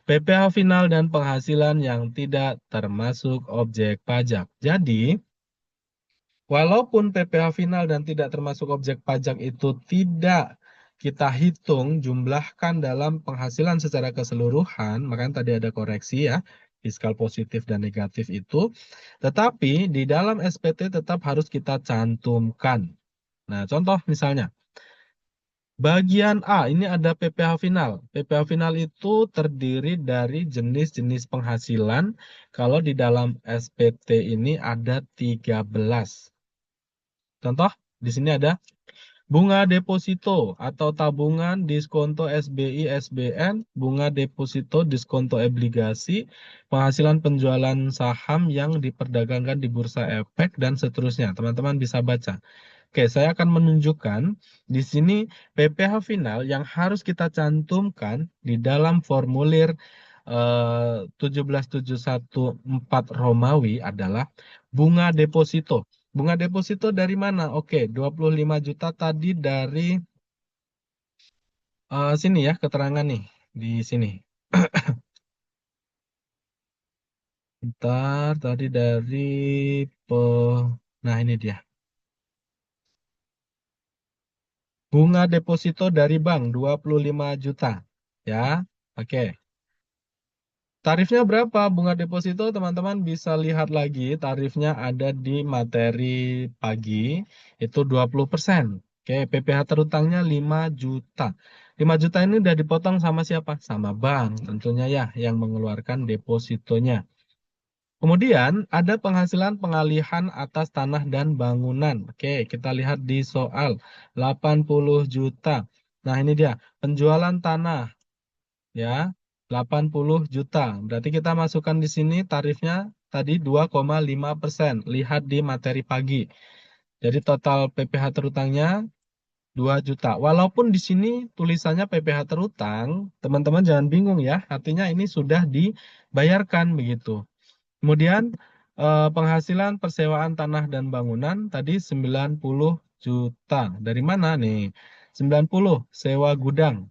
PPh final dan penghasilan yang tidak termasuk objek pajak. Jadi, walaupun PPh final dan tidak termasuk objek pajak itu tidak kita hitung, jumlahkan dalam penghasilan secara keseluruhan, makanya tadi ada koreksi ya, fiskal positif dan negatif itu, tetapi di dalam SPT tetap harus kita cantumkan. Nah, contoh misalnya, bagian A, ini ada PPh final. PPh final itu terdiri dari jenis-jenis penghasilan, kalau di dalam SPT ini ada 13. Contoh, di sini ada bunga deposito atau tabungan diskonto SBI SBN, bunga deposito diskonto obligasi, penghasilan penjualan saham yang diperdagangkan di bursa efek, dan seterusnya. Teman-teman bisa baca. Oke, saya akan menunjukkan di sini PPh final yang harus kita cantumkan di dalam formulir 17714 Romawi adalah bunga deposito. Bunga deposito dari mana? Oke, 25 juta tadi dari sini ya, keterangan nih di sini. Bentar, tadi dari pe... Nah, ini dia. Bunga deposito dari bank 25 juta. Ya. Oke. Tarifnya berapa bunga deposito? Teman-teman bisa lihat lagi, tarifnya ada di materi pagi, itu 20%. Oke, PPh terutangnya 5 juta. 5 juta ini udah dipotong sama siapa? Sama bank, tentunya ya, yang mengeluarkan depositonya. Kemudian ada penghasilan pengalihan atas tanah dan bangunan. Oke, kita lihat di soal 80 juta. Nah, ini dia, penjualan tanah. Ya, 80 juta. Berarti kita masukkan di sini tarifnya tadi 2,5%. Lihat di materi pagi. Jadi total PPh terutangnya 2 juta. Walaupun di sini tulisannya PPh terutang, teman-teman jangan bingung ya. Artinya ini sudah dibayarkan begitu. Kemudian penghasilan persewaan tanah dan bangunan tadi 90 juta. Dari mana nih? 90 sewa gudang.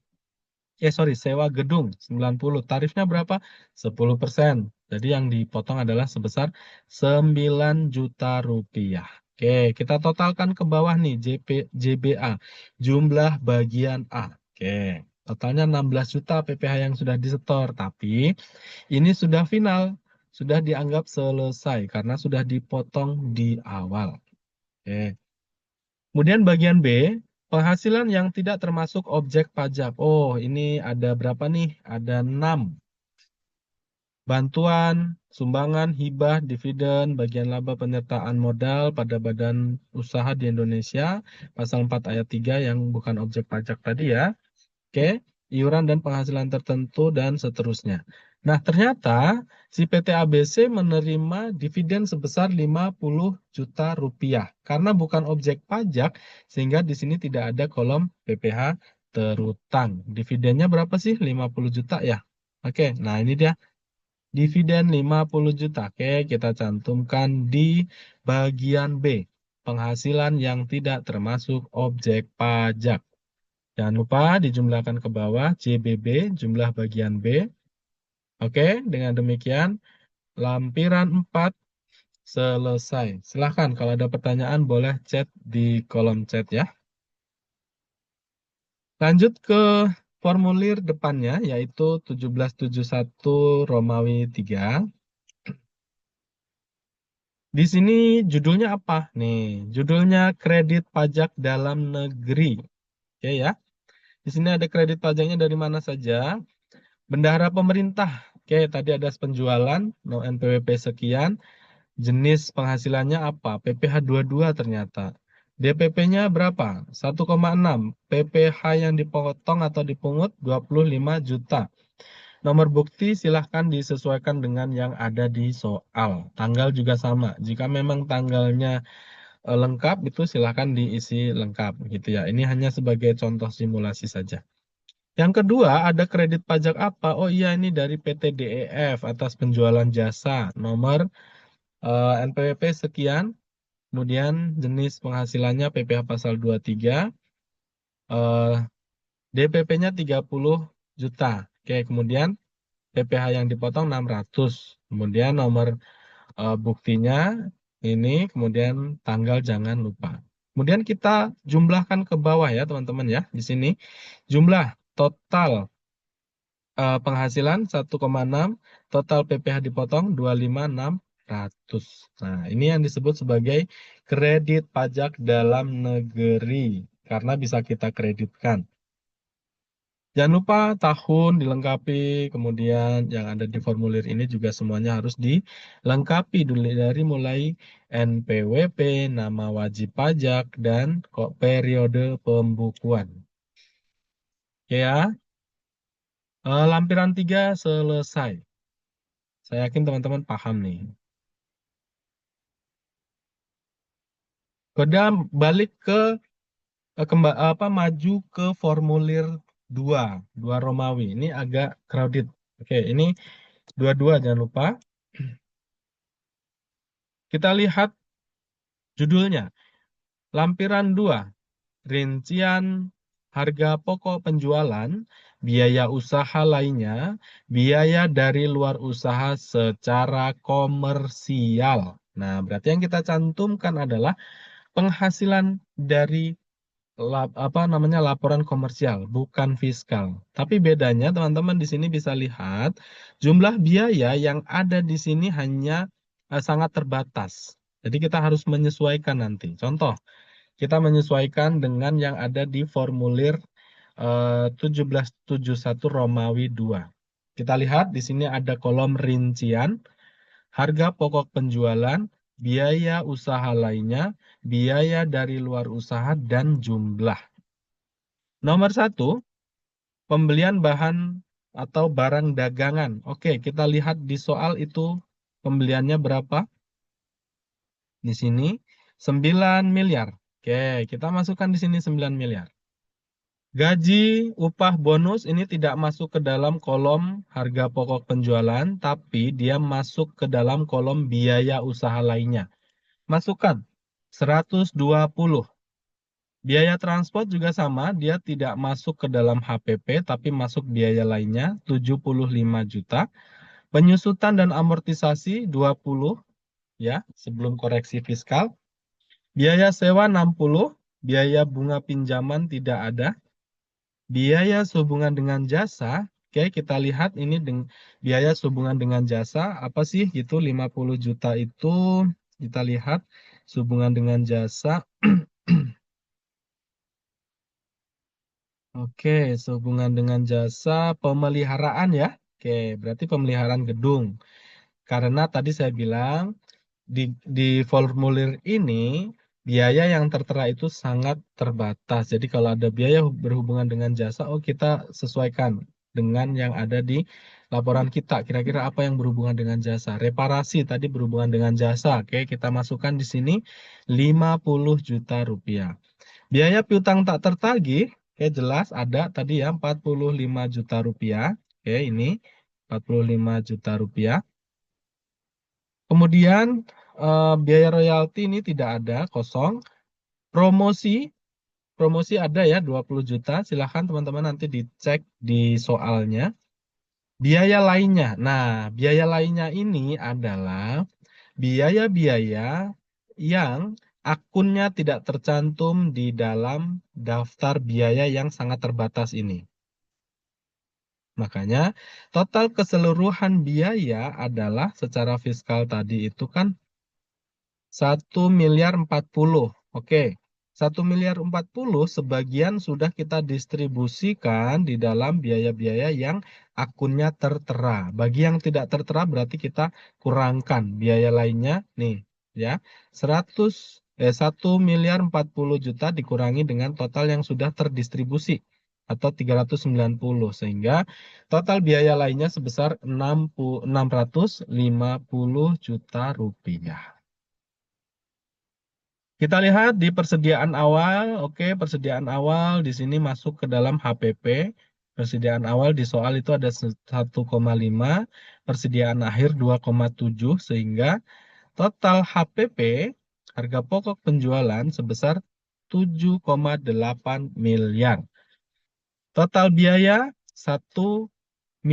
Sewa gedung 90. Tarifnya berapa? 10%. Jadi yang dipotong adalah sebesar 9 juta rupiah. Oke, kita totalkan ke bawah nih JBA, jumlah bagian A. Oke, totalnya 16 juta PPh yang sudah disetor, tapi ini sudah final, sudah dianggap selesai karena sudah dipotong di awal. Oke. Kemudian bagian B, penghasilan yang tidak termasuk objek pajak. Oh, ini ada berapa nih? Ada 6. Bantuan, sumbangan, hibah, dividen, bagian laba penyertaan modal pada badan usaha di Indonesia, pasal 4 ayat 3 yang bukan objek pajak tadi ya. Oke, iuran dan penghasilan tertentu dan seterusnya. Nah, ternyata si PT ABC menerima dividen sebesar 50 juta rupiah. Karena bukan objek pajak, sehingga di sini tidak ada kolom PPh terutang. Dividennya berapa sih? 50 juta ya? Oke, nah ini dia. Dividen 50 juta. Oke, kita cantumkan di bagian B. Penghasilan yang tidak termasuk objek pajak. Jangan lupa dijumlahkan ke bawah JBB, jumlah bagian B. Oke, dengan demikian lampiran 4 selesai. Silahkan kalau ada pertanyaan boleh chat di kolom chat ya. Lanjut ke formulir depannya yaitu 1771 Romawi 3. Di sini judulnya apa? Nih, judulnya kredit pajak dalam negeri. Oke ya. Di sini ada kredit pajaknya dari mana saja? Bendahara pemerintah. Oke, tadi ada penjualan, no NPWP sekian. Jenis penghasilannya apa? PPh 22 ternyata. DPP-nya berapa? 1,6. PPh yang dipotong atau dipungut 25 juta. Nomor bukti silahkan disesuaikan dengan yang ada di soal. Tanggal juga sama. Jika memang tanggalnya lengkap, itu silahkan diisi lengkap gitu ya. Ini hanya sebagai contoh simulasi saja. Yang kedua, ada kredit pajak apa? Oh iya, ini dari PT DEF atas penjualan jasa. Nomor NPWP sekian, kemudian jenis penghasilannya PPh pasal 23, DPP-nya 30 juta. Oke, kemudian PPh yang dipotong 600. Kemudian nomor buktinya ini, kemudian tanggal jangan lupa. Kemudian kita jumlahkan ke bawah ya, teman-teman ya. Di sini jumlah total penghasilan 1,6, total PPh dipotong 25.600. Nah, ini yang disebut sebagai kredit pajak dalam negeri karena bisa kita kreditkan. Jangan lupa tahun dilengkapi, kemudian yang ada di formulir ini juga semuanya harus dilengkapi dulu dari mulai NPWP, nama wajib pajak, dan kok periode pembukuan. Oke ya, lampiran 3 selesai. Saya yakin teman-teman paham nih. Coba balik ke maju ke formulir 2 Romawi. Ini agak crowded. Oke, ini 22 jangan lupa. Kita lihat judulnya. Lampiran 2, rincian harga pokok penjualan, biaya usaha lainnya, biaya dari luar usaha secara komersial. Nah, berarti yang kita cantumkan adalah penghasilan dari laporan komersial, bukan fiskal. Tapi bedanya teman-teman di sini bisa lihat jumlah biaya yang ada di sini hanya sangat terbatas. Jadi kita harus menyesuaikan nanti. Contoh, kita menyesuaikan dengan yang ada di formulir 1771 Romawi 2. Kita lihat di sini ada kolom rincian, harga pokok penjualan, biaya usaha lainnya, biaya dari luar usaha, dan jumlah. Nomor 1, pembelian bahan atau barang dagangan. Oke, kita lihat di soal itu pembeliannya berapa? Di sini 9 miliar. Oke, kita masukkan di sini 9 miliar. Gaji, upah, bonus ini tidak masuk ke dalam kolom harga pokok penjualan, tapi dia masuk ke dalam kolom biaya usaha lainnya. Masukkan 120. Biaya transport juga sama, dia tidak masuk ke dalam HPP, tapi masuk biaya lainnya 75 juta. Penyusutan dan amortisasi 20 ya, sebelum koreksi fiskal. Biaya sewa 60, biaya bunga pinjaman tidak ada. Biaya sehubungan dengan jasa, oke kita lihat ini biaya sehubungan dengan jasa, apa sih itu 50 juta itu, kita lihat sehubungan dengan jasa. Oke, sehubungan dengan jasa pemeliharaan ya. Oke, berarti pemeliharaan gedung. Karena tadi saya bilang di formulir ini biaya yang tertera itu sangat terbatas. Jadi kalau ada biaya berhubungan dengan jasa, oh kita sesuaikan dengan yang ada di laporan kita. Kira-kira apa yang berhubungan dengan jasa? Reparasi tadi berhubungan dengan jasa. Oke, kita masukkan di sini 50 juta rupiah. Biaya piutang tak tertagih, oke jelas ada tadi ya 45 juta rupiah. Oke, ini 45 juta rupiah. Kemudian biaya royalti ini tidak ada, kosong. Promosi, promosi ada ya 20 juta. Silahkan teman-teman nanti dicek di soalnya. Biaya lainnya. Nah, biaya lainnya ini adalah biaya-biaya yang akunnya tidak tercantum di dalam daftar biaya yang sangat terbatas ini. Makanya total keseluruhan biaya adalah secara fiskal tadi itu kan 1.040.000.000. Oke. 1.040.000.000 sebagian sudah kita distribusikan di dalam biaya-biaya yang akunnya tertera. Bagi yang tidak tertera berarti kita kurangkan biaya lainnya nih ya. 1.040.000.000 dikurangi dengan total yang sudah terdistribusi atau 390 sehingga total biaya lainnya sebesar 650 juta rupiah. Kita lihat di persediaan awal, oke, persediaan awal di sini masuk ke dalam HPP. Persediaan awal di soal itu ada 1,5, persediaan akhir 2,7 sehingga total HPP harga pokok penjualan sebesar 7,8 miliar. Total biaya 1.040.000.000.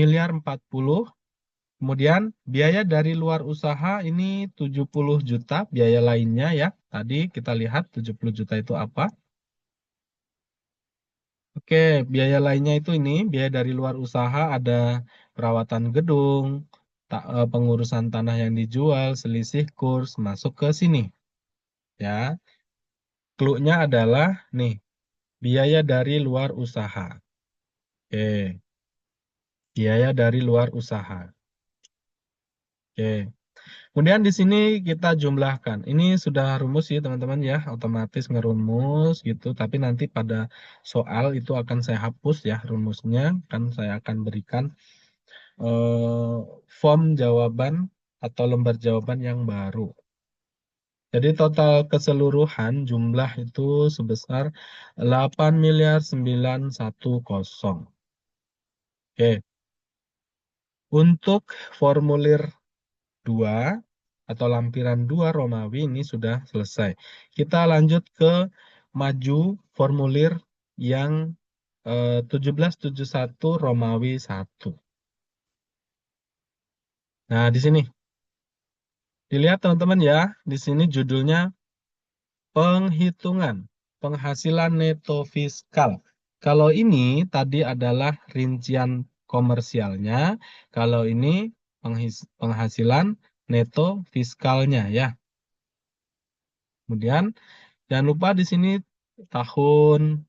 Kemudian biaya dari luar usaha ini 70 juta, biaya lainnya ya. Tadi kita lihat 70 juta itu apa? Oke, biaya lainnya itu ini, biaya dari luar usaha ada perawatan gedung, pengurusan tanah yang dijual, selisih kurs, masuk ke sini. Ya, clue-nya adalah nih, biaya dari luar usaha. Oke, biaya dari luar usaha. Oke. Kemudian di sini kita jumlahkan. Ini sudah rumus sih teman-teman ya, otomatis ngerumus gitu. Tapi nanti pada soal itu akan saya hapus ya rumusnya. Kan saya akan berikan form jawaban atau lembar jawaban yang baru. Jadi total keseluruhan jumlah itu sebesar 8.910.000.000. Oke, untuk formulir 2 atau lampiran 2 Romawi ini sudah selesai. Kita lanjut ke maju formulir yang 1771 Romawi 1. Nah, di sini dilihat teman-teman ya, di sini judulnya penghitungan penghasilan neto fiskal. Kalau ini tadi adalah rincian komersialnya, kalau ini penghasilan neto fiskalnya ya. Kemudian jangan lupa di sini tahun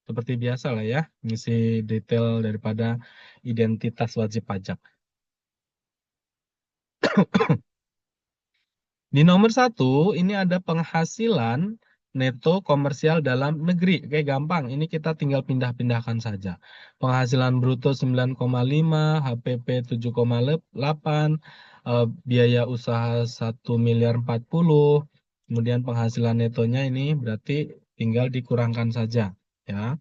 seperti biasa lah ya, ngisi detail daripada identitas wajib pajak. Di nomor 1, ini ada penghasilan neto komersial dalam negeri. Oke, gampang. Ini kita tinggal pindah-pindahkan saja. Penghasilan bruto 9,5, HPP 7,8, biaya usaha 1.040.000. Kemudian penghasilan netonya ini berarti tinggal dikurangkan saja. Ya,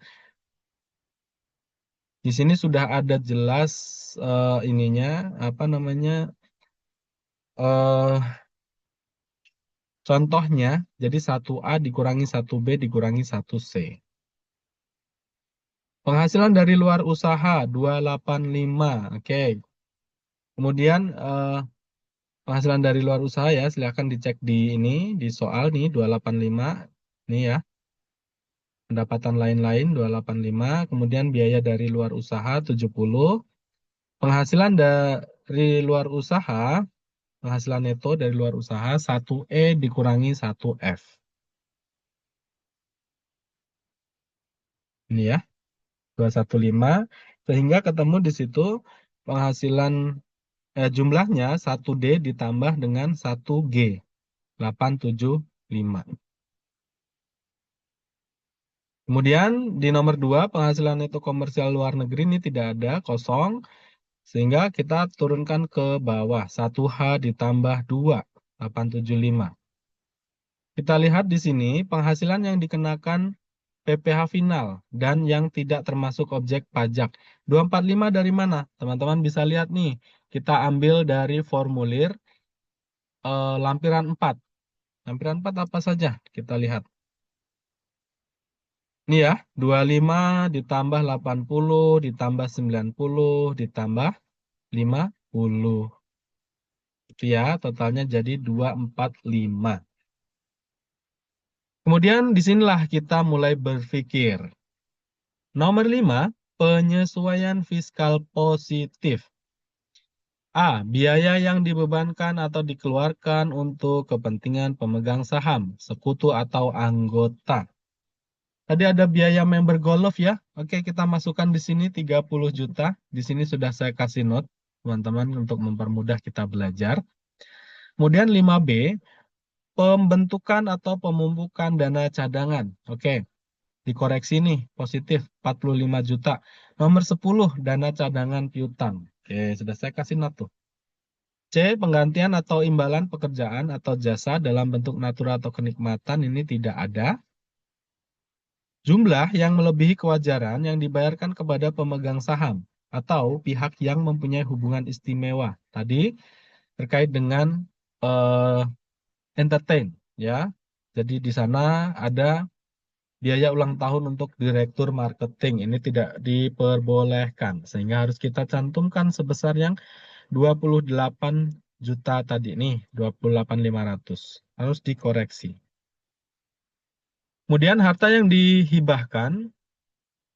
di sini sudah ada jelas ininya apa namanya eh contohnya, jadi 1A dikurangi 1B dikurangi 1C. Penghasilan dari luar usaha 285. Oke. Kemudian penghasilan dari luar usaha ya, silahkan dicek di ini, di soal nih 285. Nih ya, pendapatan lain-lain 285, kemudian biaya dari luar usaha 70, penghasilan dari luar usaha, penghasilan neto dari luar usaha 1E dikurangi 1F. Ini ya, 215, sehingga ketemu di situ penghasilan jumlahnya 1D ditambah dengan 1G, 875. Kemudian di nomor 2, penghasilan neto komersial luar negeri ini tidak ada, kosong. Sehingga kita turunkan ke bawah, 1H ditambah 2, 875. Kita lihat di sini penghasilan yang dikenakan PPh final dan yang tidak termasuk objek pajak. 245 dari mana? Teman-teman bisa lihat nih, kita ambil dari formulir lampiran 4. Lampiran 4 apa saja? Kita lihat. Ini ya, 25 ditambah 80 ditambah 90 ditambah 50. Itu ya, totalnya jadi 245. Kemudian disinilah kita mulai berpikir. Nomor 5, penyesuaian fiskal positif. A. Biaya yang dibebankan atau dikeluarkan untuk kepentingan pemegang saham, sekutu atau anggota. Tadi ada biaya member Golf ya. Oke, kita masukkan di sini 30 juta. Di sini sudah saya kasih note, teman-teman, untuk mempermudah kita belajar. Kemudian 5B, pembentukan atau pemumpukan dana cadangan. Oke, dikoreksi nih, positif 45 juta. Nomor 10, dana cadangan piutang. Oke, sudah saya kasih note tuh. C, penggantian atau imbalan pekerjaan atau jasa dalam bentuk natural atau kenikmatan ini tidak ada. Jumlah yang melebihi kewajaran yang dibayarkan kepada pemegang saham atau pihak yang mempunyai hubungan istimewa. Tadi terkait dengan eh, entertain ya. Jadi di sana ada biaya ulang tahun untuk direktur marketing. Ini tidak diperbolehkan sehingga harus kita cantumkan sebesar yang 28 juta tadi nih, 28.500. Harus dikoreksi. Kemudian harta yang dihibahkan,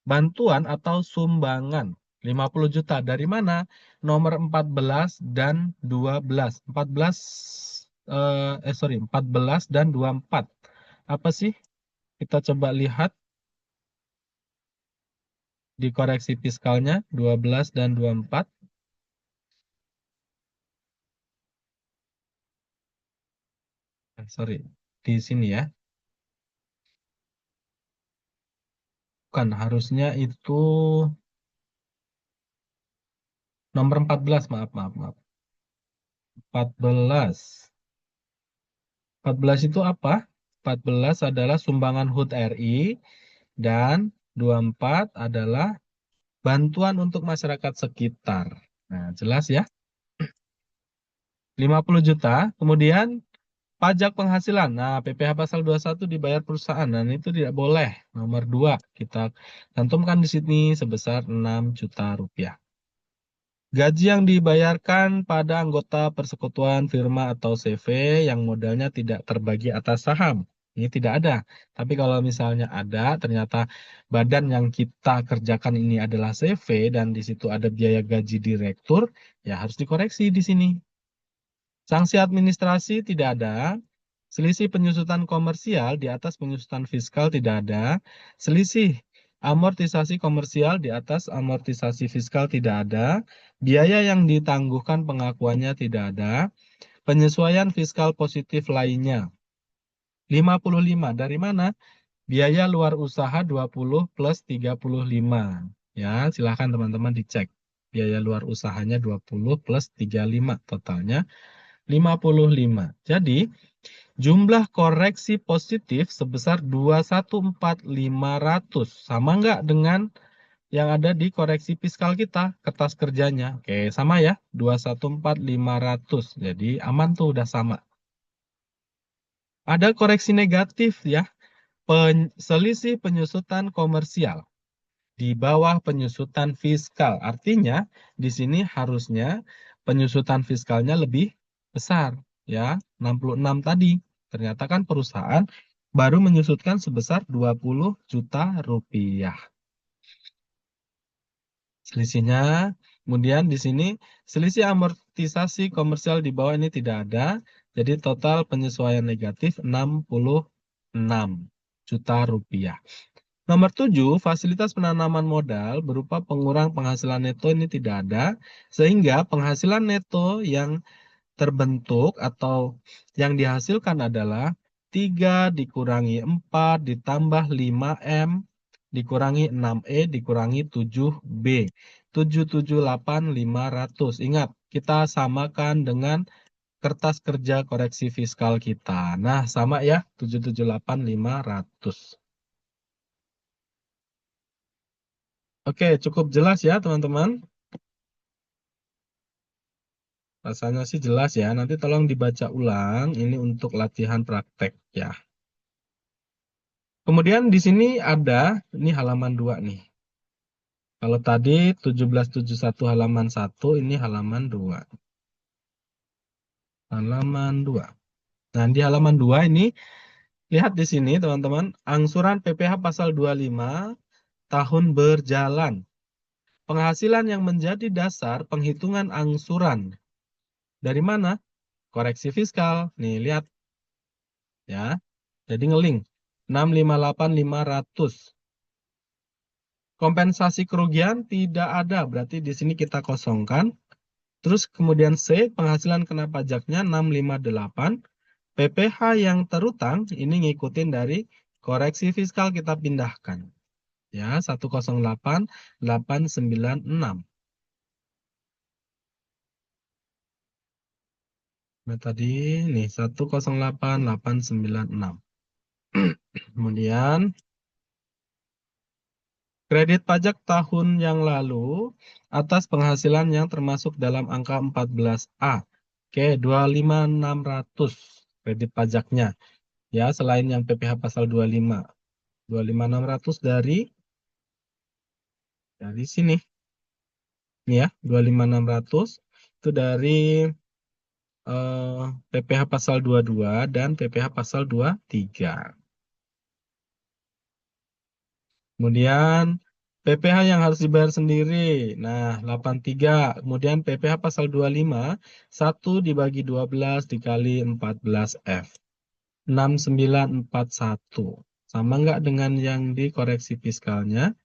bantuan atau sumbangan 50 juta. Dari mana? Nomor 14 dan 12. 14 dan 24. Apa sih? Kita coba lihat di koreksi fiskalnya 12 dan 24. Sorry, di sini ya. Bukan, harusnya itu nomor 14, maaf, maaf, maaf. 14. 14 itu apa? 14 adalah sumbangan HUT RI dan 24 adalah bantuan untuk masyarakat sekitar. Nah, jelas ya. 50 juta, kemudian pajak penghasilan. Nah, PPh pasal 21 dibayar perusahaan dan itu tidak boleh. Nomor 2 kita cantumkan di sini sebesar 6 juta rupiah. Gaji yang dibayarkan pada anggota persekutuan firma atau CV yang modalnya tidak terbagi atas saham. Ini tidak ada. Tapi kalau misalnya ada, ternyata badan yang kita kerjakan ini adalah CV dan di situ ada biaya gaji direktur, ya harus dikoreksi di sini. Sanksi administrasi tidak ada. Selisih penyusutan komersial di atas penyusutan fiskal tidak ada. Selisih amortisasi komersial di atas amortisasi fiskal tidak ada. Biaya yang ditangguhkan pengakuannya tidak ada. Penyesuaian fiskal positif lainnya 55. Dari mana? Biaya luar usaha 20 plus 35. Ya, silahkan teman-teman dicek. Biaya luar usahanya 20 plus 35. Totalnya 55. Jadi, jumlah koreksi positif sebesar 214.500. Sama nggak dengan yang ada di koreksi fiskal kita, kertas kerjanya? Oke, sama ya, 214.500. Jadi aman tuh, udah sama. Ada koreksi negatif ya, selisih penyusutan komersial di bawah penyusutan fiskal. Artinya di sini harusnya penyusutan fiskalnya lebih besar, ya, 66 tadi. Ternyata kan perusahaan baru menyusutkan sebesar 20 juta rupiah. Selisihnya, kemudian di sini selisih amortisasi komersial di bawah ini tidak ada, jadi total penyesuaian negatif 66 juta rupiah. Nomor 7, fasilitas penanaman modal berupa pengurang penghasilan neto ini tidak ada, sehingga penghasilan neto yang terbentuk atau yang dihasilkan adalah 3 dikurangi 4 ditambah 5M dikurangi 6E dikurangi 7B. 778.500. Ingat, kita samakan dengan kertas kerja koreksi fiskal kita. Nah, sama ya, 778.500. Oke, cukup jelas ya, teman-teman. Rasanya sih jelas ya. Nanti tolong dibaca ulang. Ini untuk latihan praktek ya. Kemudian di sini ada, ini halaman 2 nih. Kalau tadi 1771 halaman 1, ini halaman 2. Halaman 2. Nah, di halaman 2 ini, lihat di sini teman-teman, angsuran PPh pasal 25 tahun berjalan. Penghasilan yang menjadi dasar penghitungan angsuran. Dari mana? Koreksi fiskal. Nih, lihat ya. Jadi ngeling. 658.500. Kompensasi kerugian tidak ada, berarti di sini kita kosongkan. Terus kemudian C, penghasilan kena pajaknya 658. PPh yang terutang ini ngikutin dari koreksi fiskal kita pindahkan. Ya, 108.896. Nah, tadi nih 108.896. Kemudian kredit pajak tahun yang lalu atas penghasilan yang termasuk dalam angka 14A. Oke, 25.600 kredit pajaknya. Ya, selain yang PPh pasal 25. 25.600 dari sini. Ini ya, 25.600 itu dari PPh pasal 22 dan PPh pasal 23. Kemudian PPh yang harus dibayar sendiri. Nah, 83. Kemudian PPh pasal 25, 1 dibagi 12 dikali 14F. 6941. Sama nggak dengan yang dikoreksi fiskalnya?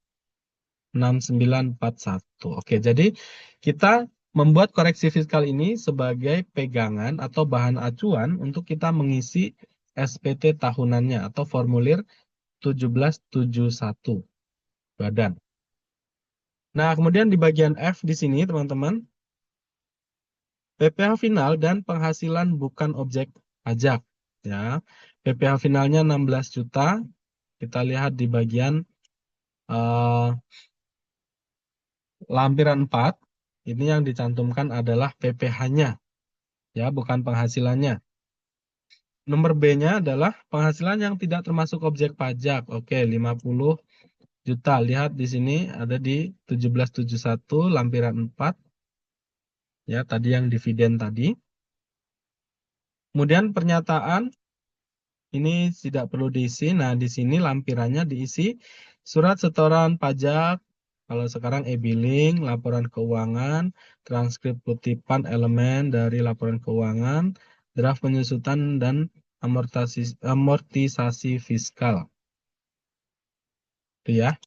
6941. Oke, jadi kita membuat koreksi fiskal ini sebagai pegangan atau bahan acuan untuk kita mengisi SPT tahunannya atau formulir 1771 badan. Nah, kemudian di bagian F di sini, teman-teman, PPh final dan penghasilan bukan objek pajak. Ya, PPh finalnya 16 juta. Kita lihat di bagian lampiran 4. Ini yang dicantumkan adalah PPh-nya. Ya, bukan penghasilannya. Nomor B-nya adalah penghasilan yang tidak termasuk objek pajak. Oke, 50 juta. Lihat di sini ada di 1771 lampiran 4. Ya, tadi yang dividen tadi. Kemudian pernyataan ini tidak perlu diisi. Nah, di sini lampirannya diisi surat setoran pajak. Kalau sekarang e-billing, laporan keuangan, transkrip kutipan elemen dari laporan keuangan, draft penyusutan dan amortisasi fiskal. Itu ya.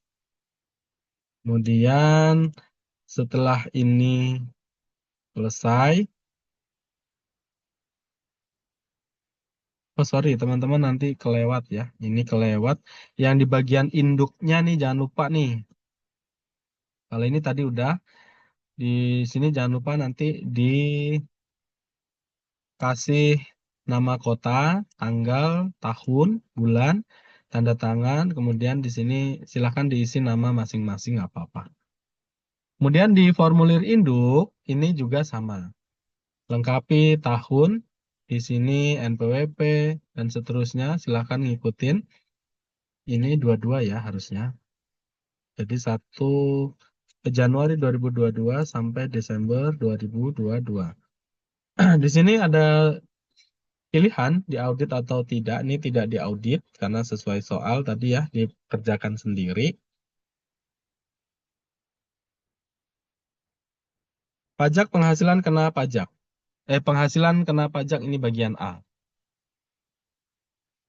Kemudian setelah ini selesai, oh sorry teman-teman nanti kelewat ya. Ini kelewat. Yang di bagian induknya nih jangan lupa nih. Kalau ini tadi udah. Di sini jangan lupa nanti dikasih nama kota, tanggal, tahun, bulan, tanda tangan, kemudian di sini silahkan diisi nama masing-masing apa-apa. Kemudian di formulir induk ini juga sama. Lengkapi tahun, di sini NPWP, dan seterusnya silahkan ngikutin. Ini dua-dua ya harusnya. Jadi 1, Januari 2022 sampai Desember 2022. Di sini ada pilihan diaudit atau tidak. Ini tidak diaudit karena sesuai soal tadi ya, dikerjakan sendiri. Pajak penghasilan kena pajak. Penghasilan kena pajak ini bagian A.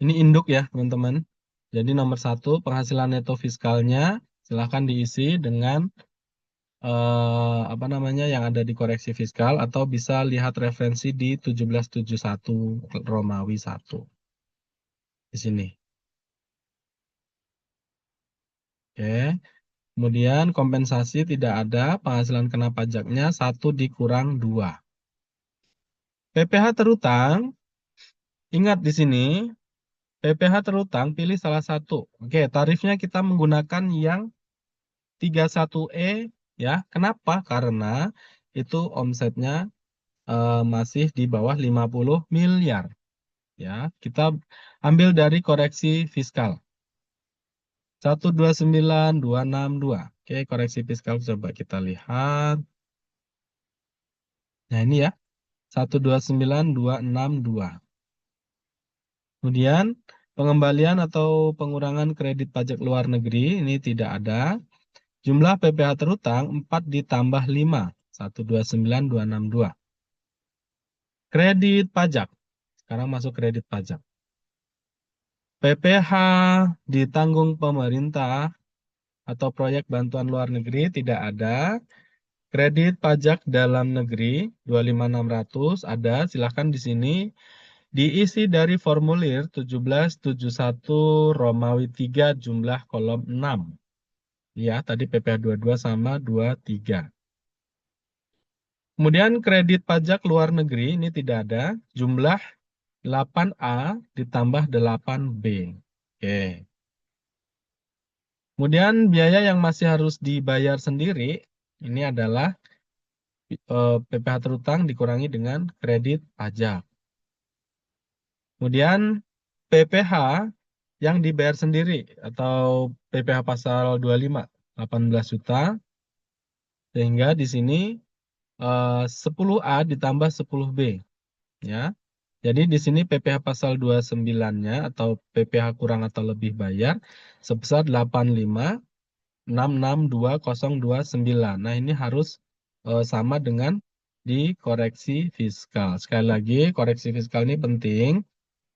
Ini induk ya, teman-teman. Jadi nomor 1, penghasilan neto fiskalnya silahkan diisi dengan apa namanya yang ada di koreksi fiskal atau bisa lihat referensi di 1771 Romawi 1 di sini. Oke. Kemudian kompensasi tidak ada, penghasilan kena pajaknya 1 dikurang 2. PPh terutang, ingat di sini PPh terutang pilih salah satu. Oke, tarifnya kita menggunakan yang 31E ya. Kenapa? Karena itu omsetnya masih di bawah 50 miliar. Ya, kita ambil dari koreksi fiskal. 129.262. Oke, koreksi fiskal coba kita lihat. Nah, ini ya. 129.262. Kemudian pengembalian atau pengurangan kredit pajak luar negeri ini tidak ada. Jumlah PPh terutang 4 ditambah 5. 129.262. Kredit pajak. Sekarang masuk kredit pajak. PPh ditanggung pemerintah atau proyek bantuan luar negeri tidak ada. Kredit pajak dalam negeri 25.600 ada. Silahkan di sini diisi dari formulir 1771 Romawi 3 jumlah kolom 6. Ya, tadi PPh 22 sama 23. Kemudian kredit pajak luar negeri ini tidak ada. Jumlah 8A ditambah 8B. Oke. Kemudian biaya yang masih harus dibayar sendiri ini adalah PPh terutang dikurangi dengan kredit pajak. Kemudian PPh yang dibayar sendiri atau PPh pasal 25, 18 juta. Sehingga di sini 10A ditambah 10B. Ya. Jadi di sini PPh pasal 29-nya atau PPh kurang atau lebih bayar sebesar 85.662.029. Nah, ini harus sama dengan dikoreksi fiskal. Sekali lagi, koreksi fiskal ini penting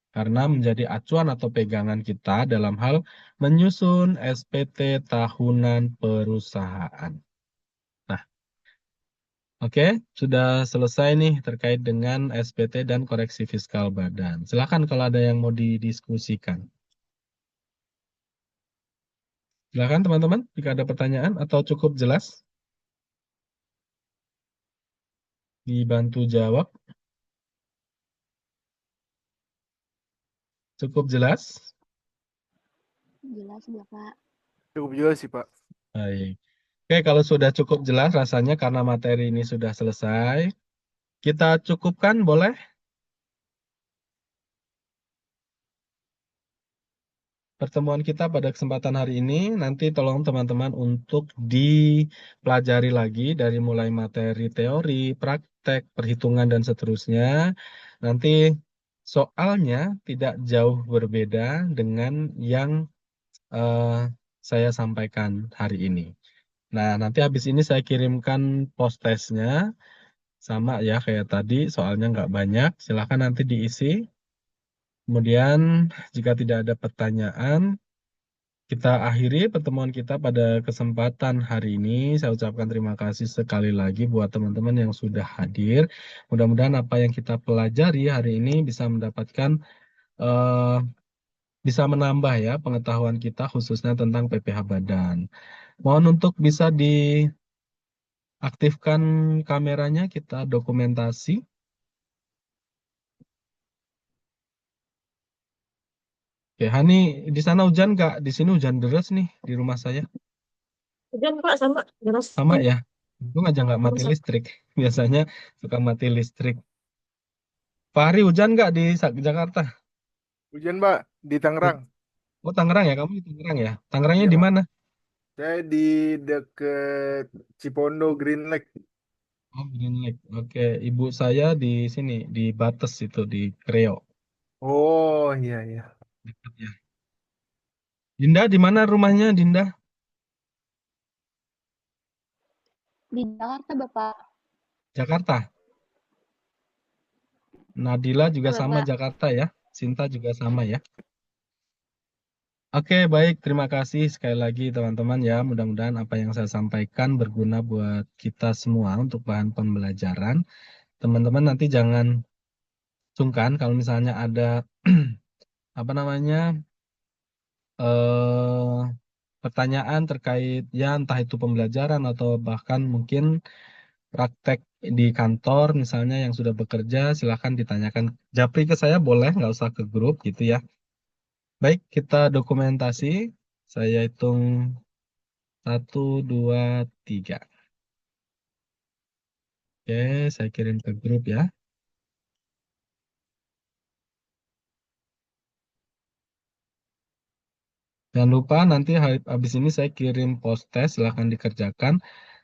karena menjadi acuan atau pegangan kita dalam hal menyusun SPT tahunan perusahaan. Nah, oke, sudah selesai nih terkait dengan SPT dan koreksi fiskal badan. Silakan kalau ada yang mau didiskusikan. Silakan teman-teman, jika ada pertanyaan atau cukup jelas, dibantu jawab. Cukup jelas? Jelas, Bapak. Cukup jelas sih, Pak. Baik. Oke, kalau sudah cukup jelas rasanya karena materi ini sudah selesai, kita cukupkan boleh? Pertemuan kita pada kesempatan hari ini, nanti tolong teman-teman untuk dipelajari lagi dari mulai materi teori, praktek, perhitungan, dan seterusnya. Nanti soalnya tidak jauh berbeda dengan yang saya sampaikan hari ini. Nah, nanti habis ini saya kirimkan post testnya, sama ya kayak tadi, soalnya nggak banyak, silahkan nanti diisi. Kemudian jika tidak ada pertanyaan, kita akhiri pertemuan kita pada kesempatan hari ini. Saya ucapkan terima kasih sekali lagi buat teman-teman yang sudah hadir. Mudah-mudahan apa yang kita pelajari hari ini bisa mendapatkan, eh, bisa menambah ya pengetahuan kita khususnya tentang PPh Badan. Mohon untuk bisa diaktifkan kameranya, kita dokumentasi. Oke, Hani, di sana hujan nggak? Di sini hujan deras nih di rumah saya. Hujan, Pak, sama. Deras. Sama ya? Untung aja nggak mati listrik. Biasanya suka mati listrik. Fahri, hujan nggak di Jakarta? Hujan, Pak, di Tangerang. Oh, Tangerang ya? Kamu di Tangerang ya? Tangerangnya Iya, di Pak. mana? Saya di deket Cipondo Green Lake. Oh, Green Lake. Oke, ibu saya di sini, di Bates itu, di Kreo. Oh iya iya. Dekat ya. Dinda, di mana rumahnya, Dinda? Di Jakarta, Bapak. Jakarta. Nadila juga Ya, sama Bapak. Jakarta ya. Sinta juga sama ya. Oke, baik. Terima kasih sekali lagi teman-teman ya. Mudah-mudahan apa yang saya sampaikan berguna buat kita semua untuk bahan pembelajaran. Teman-teman nanti jangan sungkan kalau misalnya ada apa namanya eh pertanyaan terkait ya entah itu pembelajaran atau bahkan mungkin praktek di kantor misalnya yang sudah bekerja silahkan ditanyakan japri ke saya boleh nggak usah ke grup gitu ya. Baik, kita dokumentasi. Saya hitung 1, 2, 3. Oke, saya kirim ke grup ya. Jangan lupa nanti habis ini saya kirim post test, silahkan dikerjakan.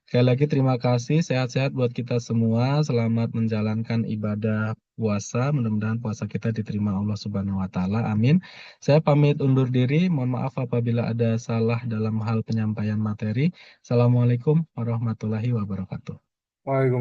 Sekali lagi terima kasih, sehat-sehat buat kita semua. Selamat menjalankan ibadah puasa. Mudah-mudahan puasa kita diterima Allah Subhanahu wa taala. Amin. Saya pamit undur diri. Mohon maaf apabila ada salah dalam hal penyampaian materi. Assalamualaikum warahmatullahi wabarakatuh. Waalaikumsalam.